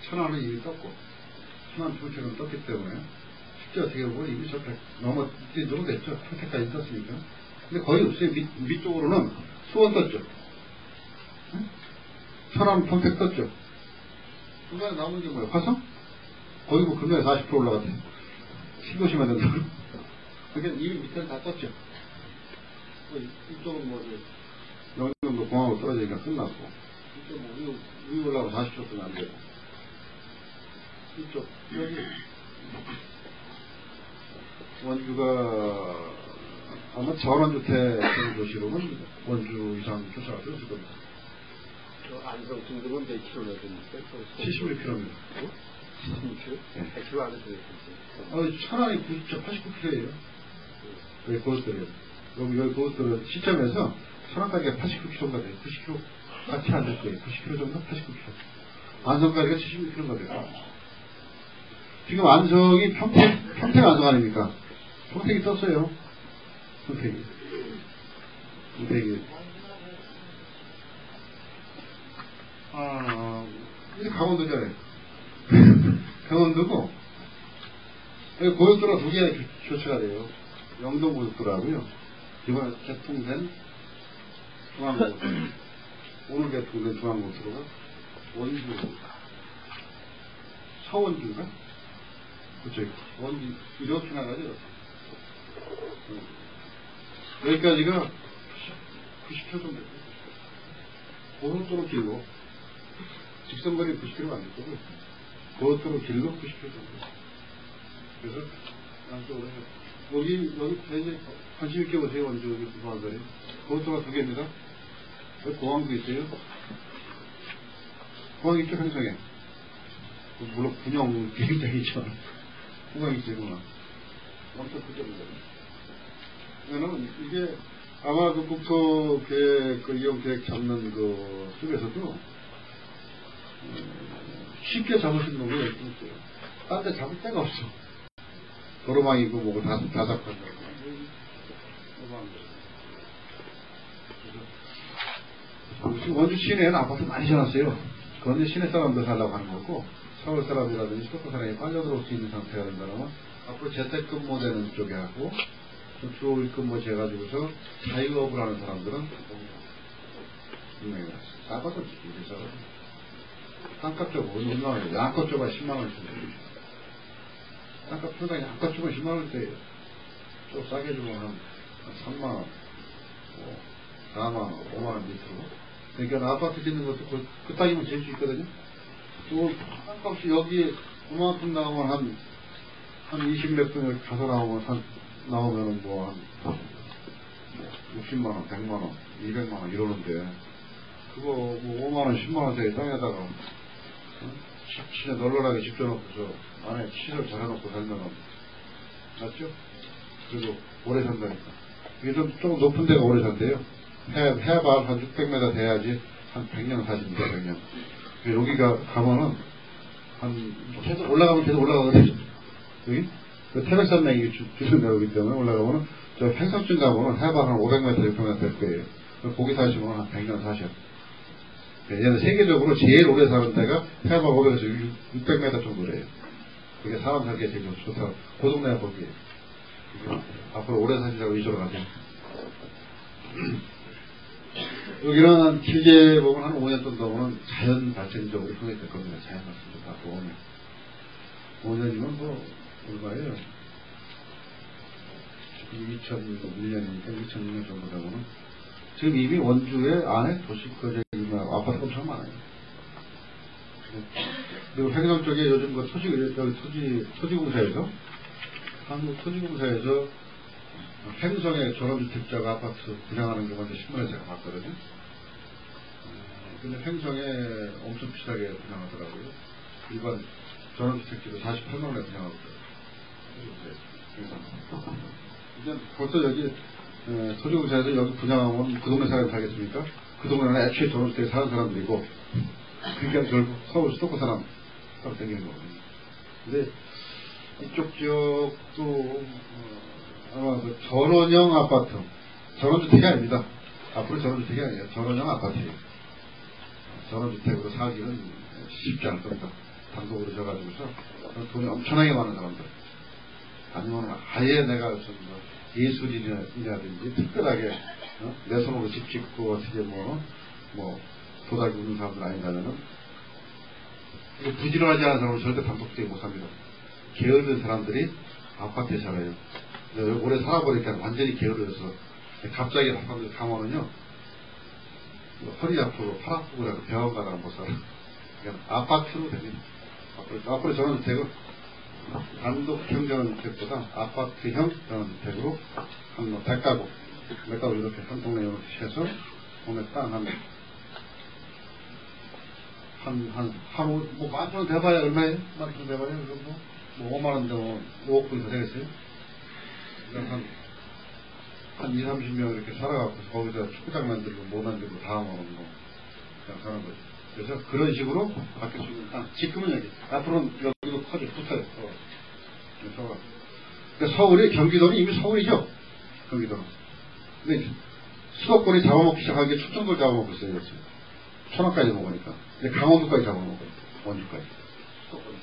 천안은 이미 떴고 천안 두채는 떴기 때문에 실제 어떻게 보면 이미 저 이제 정도 됐죠. 평택까지 떴으니까. 근데 거의 없어요. 밑쪽으로는 수원 떴죠. 응? 천안 평택 떴죠. 중간에 남은 게 뭐예요? 화성? 거기 뭐 금년에 40% 올라갔대. 신도시만 된다. 그러니까 이 밑에는 다 떴죠. 이쪽은 뭐, 영종도 공항으로 떨어지니까 끝났고, 이쪽 뭐, 위에 올라가면 40% 뜨면 안 되고, 이쪽, 여기, 원주가, 아마 전원주택 도시로는 원주 이상 쫓아갈 수 있을 겁니다. 안성 중등은 몇 킬로미터입니까? 71km. 76km? 네. 100km 안에 들어있지. 천안이 89km예요. 여기 고속도로에요. 여기 고속도로 시점에서 천안까지가 89km가 돼요. 90km 같이 안 될 거예요. 90km 정도? 89km. 안성까지가 71km가 돼요. 지금 안성이 평택 안성 아닙니까? 평택이 떴어요. 평택이. 이제 강원도잖아요. 강원도고, 여기 고속도로 두 개가 교체가 돼요. 영동고속도로하고요. 이번에 개통된 중앙고속도로. 오늘 개통된 중앙고속도로가 원주, 서원주인가? 그쵸. 원주, 이렇게 나가죠. 여기까지가 90km 정도 돼요. 고속도로 길고, 직선거리 90km가 안 됐거든요. 고속도로 길고 90km 정도. 그래서, 양쪽으로 해요. 여기 이제 관심 있게 보세요. 원주 여기 공항거리. 고속도로가 두 개입니다. 여기 공항도 있어요. 공항 있죠, 행성에. 물론 군용 비행장이죠. 공항 있어요, 공항. 엄청 크죠, 그러면 이게 아마 그 국토계획, 그 이용계획 잡는 그 쪽에서도 쉽게 잡을 수 있는 거 있어요. 딴 데 잡을 데가 없어. 도로망이고 뭐고 다 잡한다고. 지금 원주 시내에는 아파트 많이 지어놨어요. 그런데 시내 사람들 살라고 하는 거고, 서울 사람이라든지 수도권 사람이 빨려 들어올 수 있는 상태가 된다면 앞으로 재택근무 되는 쪽에 하고 주호일근무 재가지고서 자유업을 하는 사람들은 분명히 싸거든. 그래서 땅값 좁아. 얼마나 양껏 좁아 10만원씩. 땅값 상당히 양껏 좁아 10만원대예요. 좀 싸게 주면 한 3만원, 4만원, 5만원 밑으로. 그러니까 아파트 짓는 것도 그 땅이면 지을 수 있거든요. 또 땅값이 여기 그만큼 나오면 한 20몇 평을 가서 나오면은 뭐 한 60만원, 100만원, 200만원 이러는데, 그거 뭐 5만원, 10만원짜리 땅에다가 시내 널널하게 집 져놓고서 안에 시설 잘해놓고 살면은, 맞죠? 그리고 오래 산다니까. 이게 좀 높은 데가 오래 산대요. 해발 한 600m 돼야지 한 100년 사십니다, 100년. 여기가 가면은 계속 올라가거든요. 여기? 그 태백산맥이 주변 내려오기 때문에 올라가면은, 저 횡성쯤 가면은 해발 한 500m, 600m 될 거예요. 거기 사시면 한 100년 사셔. 얘는 세계적으로 제일 오래 사는 데가 해발 500에서 600m 정도래요. 그게 사람 살기에 제일 좋다고. 그 동네가 거기에요. 앞으로 오래 사시라고 이쪽으로 가세요. 여기는 길게 보면 한 5년 정도면 자연 발전적으로 성립될 겁니다. 자연 발전적 다 5년. 5년이면 뭐, 얼마예요? 2001년이니까 2006년 정도 되면은, 지금 이미 원주에 안에 도시, 아파트가 엄청 많아요. 그리고 횡성 쪽에 요즘 그 토지공사에서, 한국 토지공사에서 횡성에 전원주택자가 아파트 분양하는 게 먼저 신문에 제가 봤거든요. 근데 횡성에 엄청 비싸게 분양하더라고요. 일반 전원주택지도 48만원에 분양하고 있어요. 이제 벌써 여기 토지공사에서 여기 분양하면 그 동네 사람이 살겠습니까? 그 동네는 애초에 전원주택에 사는 사람들이고, 그러니까 결국 서울 수도권 사람 따로 생기는 거거든요. 근데 이쪽 지역도 아마 그 전원형 아파트, 전원주택이 아닙니다. 앞으로 전원주택이 아니에요. 전원형 아파트예요. 전원주택으로 살기는 쉽지 않을 겁니다. 단독으로 져가지고서 돈이 엄청나게 많은 사람들. 아니면 아예 내가 좀 예술이라든지 특별하게 내 손으로 집 짓고 어떻게 뭐 도닥이 우는 사람들 아니라면은 부지런하지 않은 사람은 절대 단독되게 못합니다. 게으른 사람들이 아파트에 살아요. 오래 살아보니까 완전히 게으르서 갑자기 아파트 강원은요, 허리 아프고 팔 아프고 그래서 병원 가다가 못 살아요. 그러니까 아파트로 됩니다. 앞으로 전원주택은 단독 경전주택보다 아파트형 전원주택으로 한 100가구, 몇 가구 이렇게 한 동네 이렇게 해서 동네 땅 뭐, 만원 대봐야 얼마예요? 만원 대봐야, 뭐 5만원 되면 5억 불이 더 되겠어요? 한 20, 30명 이렇게 살아갖고, 거기서 축구장 만들고, 뭐 만들고, 다 먹는 거. 그냥 사는 거죠. 그래서 그런 식으로 바뀔 수 있는 땅. 지금은 여기. 앞으로는 여기도 커져, 붙어요. 서울. 그러니까 서울이, 경기도는 이미 서울이죠? 경기도는. 근데 수도권이 잡아먹기 시작한 게 초청도를 잡아먹고 있어요, 그렇지? 천안까지 먹으니까. 이제 강원도까지 잡아먹어요. 원주까지. 수도권.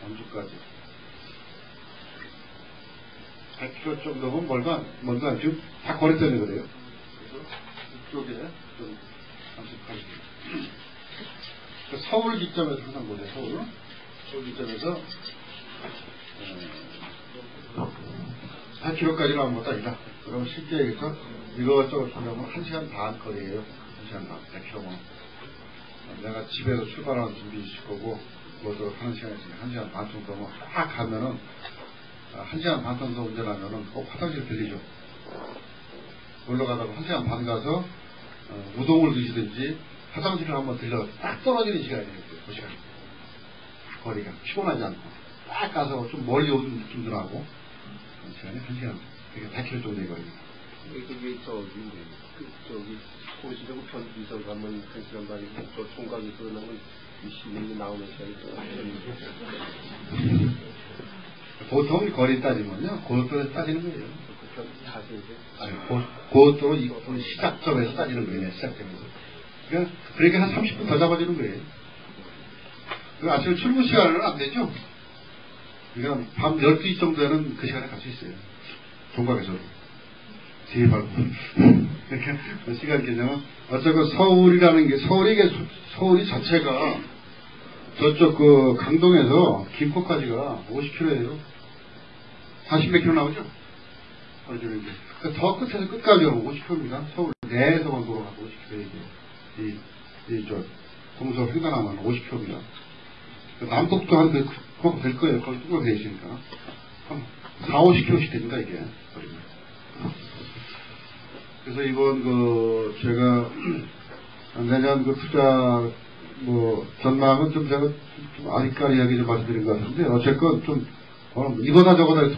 원주까지. 100km 정도면 멀도 안 지금 다 거리 때문에 그래요. 그래서 이쪽에 좀 38km. 서울 기점에서 항상 보세요, 서울 기점에서 8km까지는 아무것도 아니다. 그러면 실제 여기서 이것저것 하려면 1시간 반 거리예요. 1시간 반, 100km면. 내가 집에서 출발하는 준비실 거고, 그것도 하는 시간이 있으니까 1시간 반 정도면 딱 가면은, 1시간 반 정도 운전하면은 꼭 화장실 들리죠. 놀러 가다가 1시간 반 가서, 우동을 드시든지, 화장실을 한번 들려서 딱 떨어지는 시간이에요. 그 시간. 거리가 피곤하지 않고. 딱 가서 좀 멀리 오는 느낌도 나고, 그런 시간이 1시간, 되게 100km 정도의 거리입니다. 그게 저기 소시되고 편지서 가면 1시간 반이고 저 총각에서 나오면 20년이 나오는 시간이 좀 보통 거리 따지면요, 고속도로에서 따지는 거예요. 자세히 고속도로 시작점에서 따지는 거예요, 시작점에서. 그러니까 한 30분 더 잡아주는 거예요. 아침 출근 시간은 안 되죠? 그러니까 밤 12시 정도에는 그 시간에 갈 수 있어요. 종각에서도. 뒤에 밟고. 이렇게 시간 개념은, 어쨌건 서울이라는 게, 서울이 자체가 저쪽 그 강동에서 김포까지가 50km예요. 40몇 km 나오죠? 그러니까 더 끝에서 끝까지 오면 50km입니다. 서울 내에서만 돌아가고 50km이죠. 저 동서 횡단하면 50km입니다. 남북도 한 그만큼 될 거예요. 거기 뚜껑 되어 있으니까. 한 4, 50km씩 됩니다, 이게. 그래서 이번 제가 내년 투자 전망은 좀 제가 좀 아리까리하게 좀 말씀드린 것 같은데, 어쨌건 좀 이거나 저거나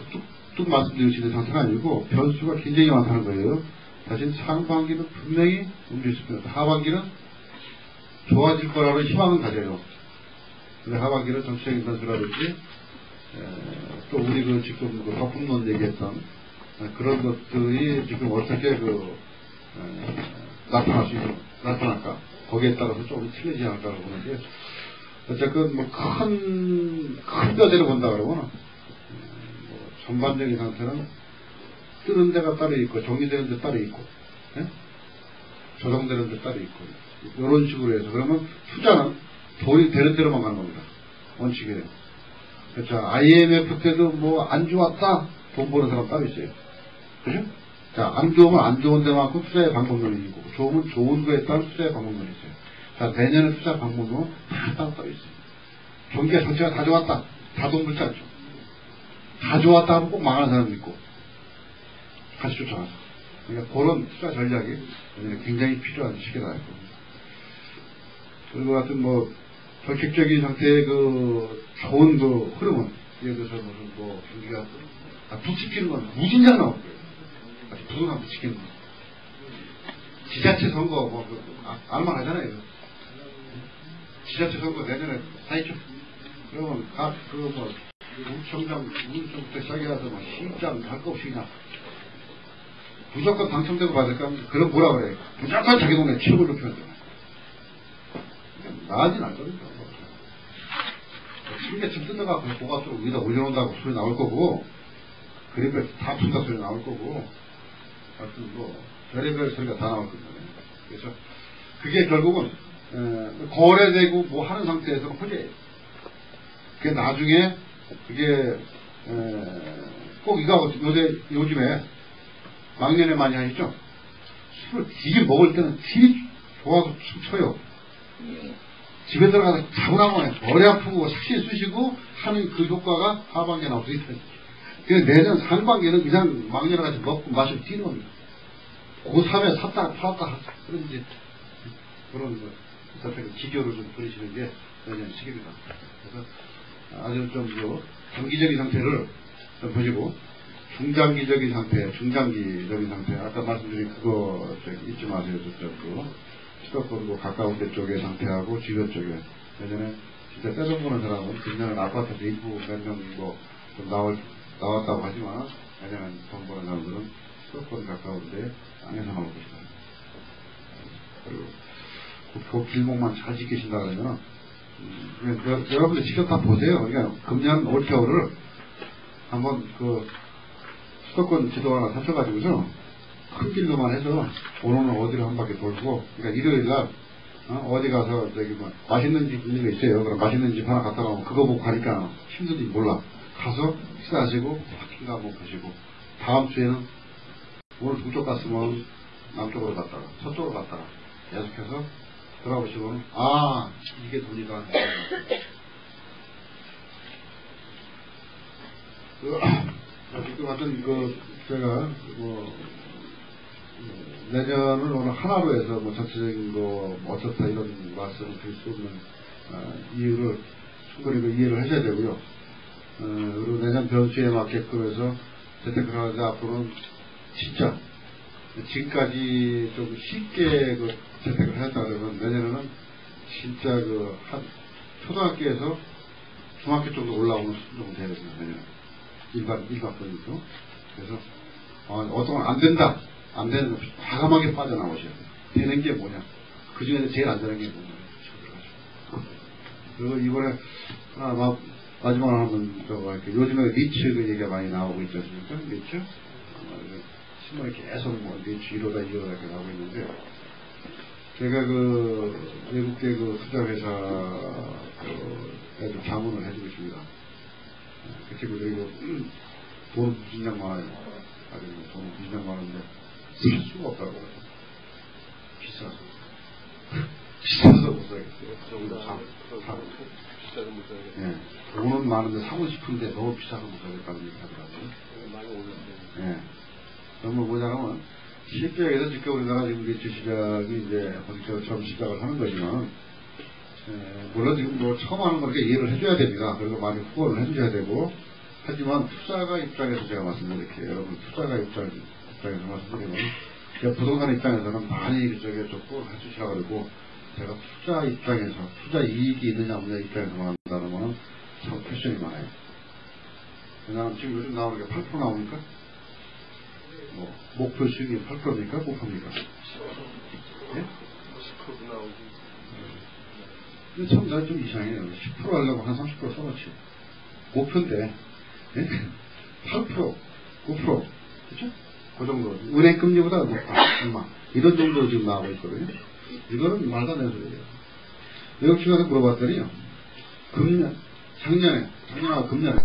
뚝뚝 말씀드릴 수 있는 상태가 아니고 변수가 굉장히 많다는 거예요. 사실 상반기는 분명히 문제 있습니다. 하반기는 좋아질 거라고 희망은 가져요. 근데 하반기는 정치적인 변수라든지 또 우리 지금 거품론 얘기했던 그런 것들이 지금 어떻게 나타날까? 거기에 따라서 조금 틀리지 않을까라고 보는데, 어쨌든 큰 뼈대로 본다 그러면 전반적인 상태는 뜨는 데가 따로 있고 정리되는 데 따로 있고 조정되는 데 따로 있고 이런 식으로 해서, 그러면 투자는 돈이 되는 대로만 가는 겁니다. 원칙이에요. 그렇죠. IMF 때도 안 좋았다 돈 버는 사람 따로 있어요. 그죠? 자, 안 좋으면 안 좋은 데만큼 투자의 방법론이 있고, 좋으면 좋은 거에 따른 투자의 방법론이 있어요. 자, 내년에 투자 방법론은 다 따로 있어요. 경기가 전체가 다 좋았다. 다 돈 벌지 않죠. 다 좋았다 하면 꼭 망하는 사람도 있고, 같이 쫓아가서. 그러니까 그런 투자 전략이 굉장히 필요한 시기다. 그리고 하여튼 정책적인 상태의 좋은 흐름은, 예를 들어서 경기가 부추기는 건 무진장 나올 거예요. 부동산 부추기는 거. 지자체 선거, 알만하잖아요. 지자체 선거 내년에 다 있죠. 그러면 우청부터 시작해서 시장 할 거 없이 그냥 무조건 당첨되고 받을까? 그럼 뭐라 그래? 무조건 자기 동네 최고로 표현돼. 나아진 않거든요. 신개층 뜯어갖고 고가수로 위에다 올려놓는다고 소리 나올 거고, 그림에 다 푼다 소리 나올 거고, 하여튼 별의별 소리가 다 나올 겁니다. 그래서 그게 결국은 거래되고 뭐 하는 상태에서 호재예요. 그게 나중에 그게 꼭 이거 요즘에 막년에 많이 하시죠? 술을 되게 먹을 때는 되게 좋아서 춤춰요. 집에 들어가서 자고나고 머리 아프고 삭신 쑤시고 하는 그 효과가 하반기에 나올 수 있어요. 그래서 내년 상반기에는 그냥 막년에 같이 먹고 마시고 뛰는 겁니다. 고3에 샀다가 팔았다 그런 이제 그런 기교를 좀 부리시는 게 내년 시기입니다. 그래서 아주 좀 단기적인 상태를 좀 보시고 중장기적인 상태, 중장기적인 상태 아까 말씀드린 그거 잊지 마세요. 수도권고 가까운 데 쪽의 상태하고 주변 쪽에 예전에 진짜 떼돈 보는 사람은 금년은 아파트에서 일부 몇 명 좀 나왔다고 하지만 예전엔 돈 버는 사람들은 수도권 가까운 데 땅에서 나올 것이다. 그리고 그 길목만 잘 지키신다 그러면 여러분들 직접 다 보세요. 그러니까 금년 올겨울을 한번 그 수도권 지도 하나 살펴가지고서 큰 길로만 해서 오늘은 어디를 한 바퀴 돌고, 그러니까 일요일날 어디 가서 저기 뭐 맛있는 집 있는 거 있어요. 그럼 맛있는 집 하나 갔다 가면 그거 보고 가니까 힘든지 몰라. 가서 식사하시고 바퀴가 한번 보시고 다음 주에는 오늘 동쪽 갔으면 남쪽으로 갔다가 서쪽으로 갔다가 계속해서 돌아보시고는 아 이게 돈이다. 지금 같은 제가 내년을 오늘 하나로 해서 전체적인 어떻다 이런 말씀을 드릴 수 없는 이유를 충분히 이해를 하셔야 되고요. 그리고 내년 변수에 맞게끔 해서 재테크를 하는데 앞으로는 진짜 지금까지 좀 쉽게 재테크를 했다 그러면 내년에는 진짜 한 초등학교에서 중학교 정도 올라오는 수준 정도 돼야 됩니다. 내년에 일반권이죠. 그래서 어떤 건 안 된다. 안 되는 거 과감하게 빠져나오셔야 돼요. 되는 게 뭐냐. 그 중에서 제일 안 되는 게 뭐냐. 그리고 이번에 마지막으로 한번 요즘에 리츠 얘기가 많이 나오고 있지 않습니까? 리츠? 신문에 계속 리츠 1호다 이렇게 나오고 있는데 제가 외국계 투자회사에 좀 자문을 해주고 있습니다. 그 친구들이 돈 무진장 많아요. 아주 돈 무진장 많은데 살 수가 없다고 그래요. 비싸서. 비싸서 못 사겠어요. 비싸서 못 사겠어요. 예. 돈은 많은데 사고 싶은데 너무 비싸서 못 사겠다는 얘기 하더라고요. 많이 올랐어요. 예. 그러면 뭐냐면 쉽게 얘기해서 지금 우리나라 지금 리츠 시장이 이제 본격적으로 처음 시작을 하는 거지만 물론 지금 처음 하는 거니까 이해를 해줘야 됩니다. 그리고 많이 후원을 해주셔야 되고 하지만 투자가 입장에서 제가 말씀드릴게요. 여러분 투자가 입장에서 말씀드리면 제가 부동산 입장에서는 많이 이쪽에 줬고 해주시라고 그러고 제가 투자 입장에서 투자 이익이 있느냐 없느냐 입장에서 말한다면 참 퀘션이 많아요. 왜냐하면 지금 요즘 나오는 게 8% 나오니까 목표 수익이 8%입니까? 5%입니까? 예? 10% 나오지. 근데 참 난 좀 이상해요. 10% 하려고 한 30% 써놓지. 목표인데 8%, 9%, 그렇죠? 그 정도. 은행 금리보다 높다. 얼마. 이런 정도 지금 나오고 있거든요. 이거는 말도 안 되는 소리예요. 외국 친구한테 물어봤더니요. 작년하고 금년에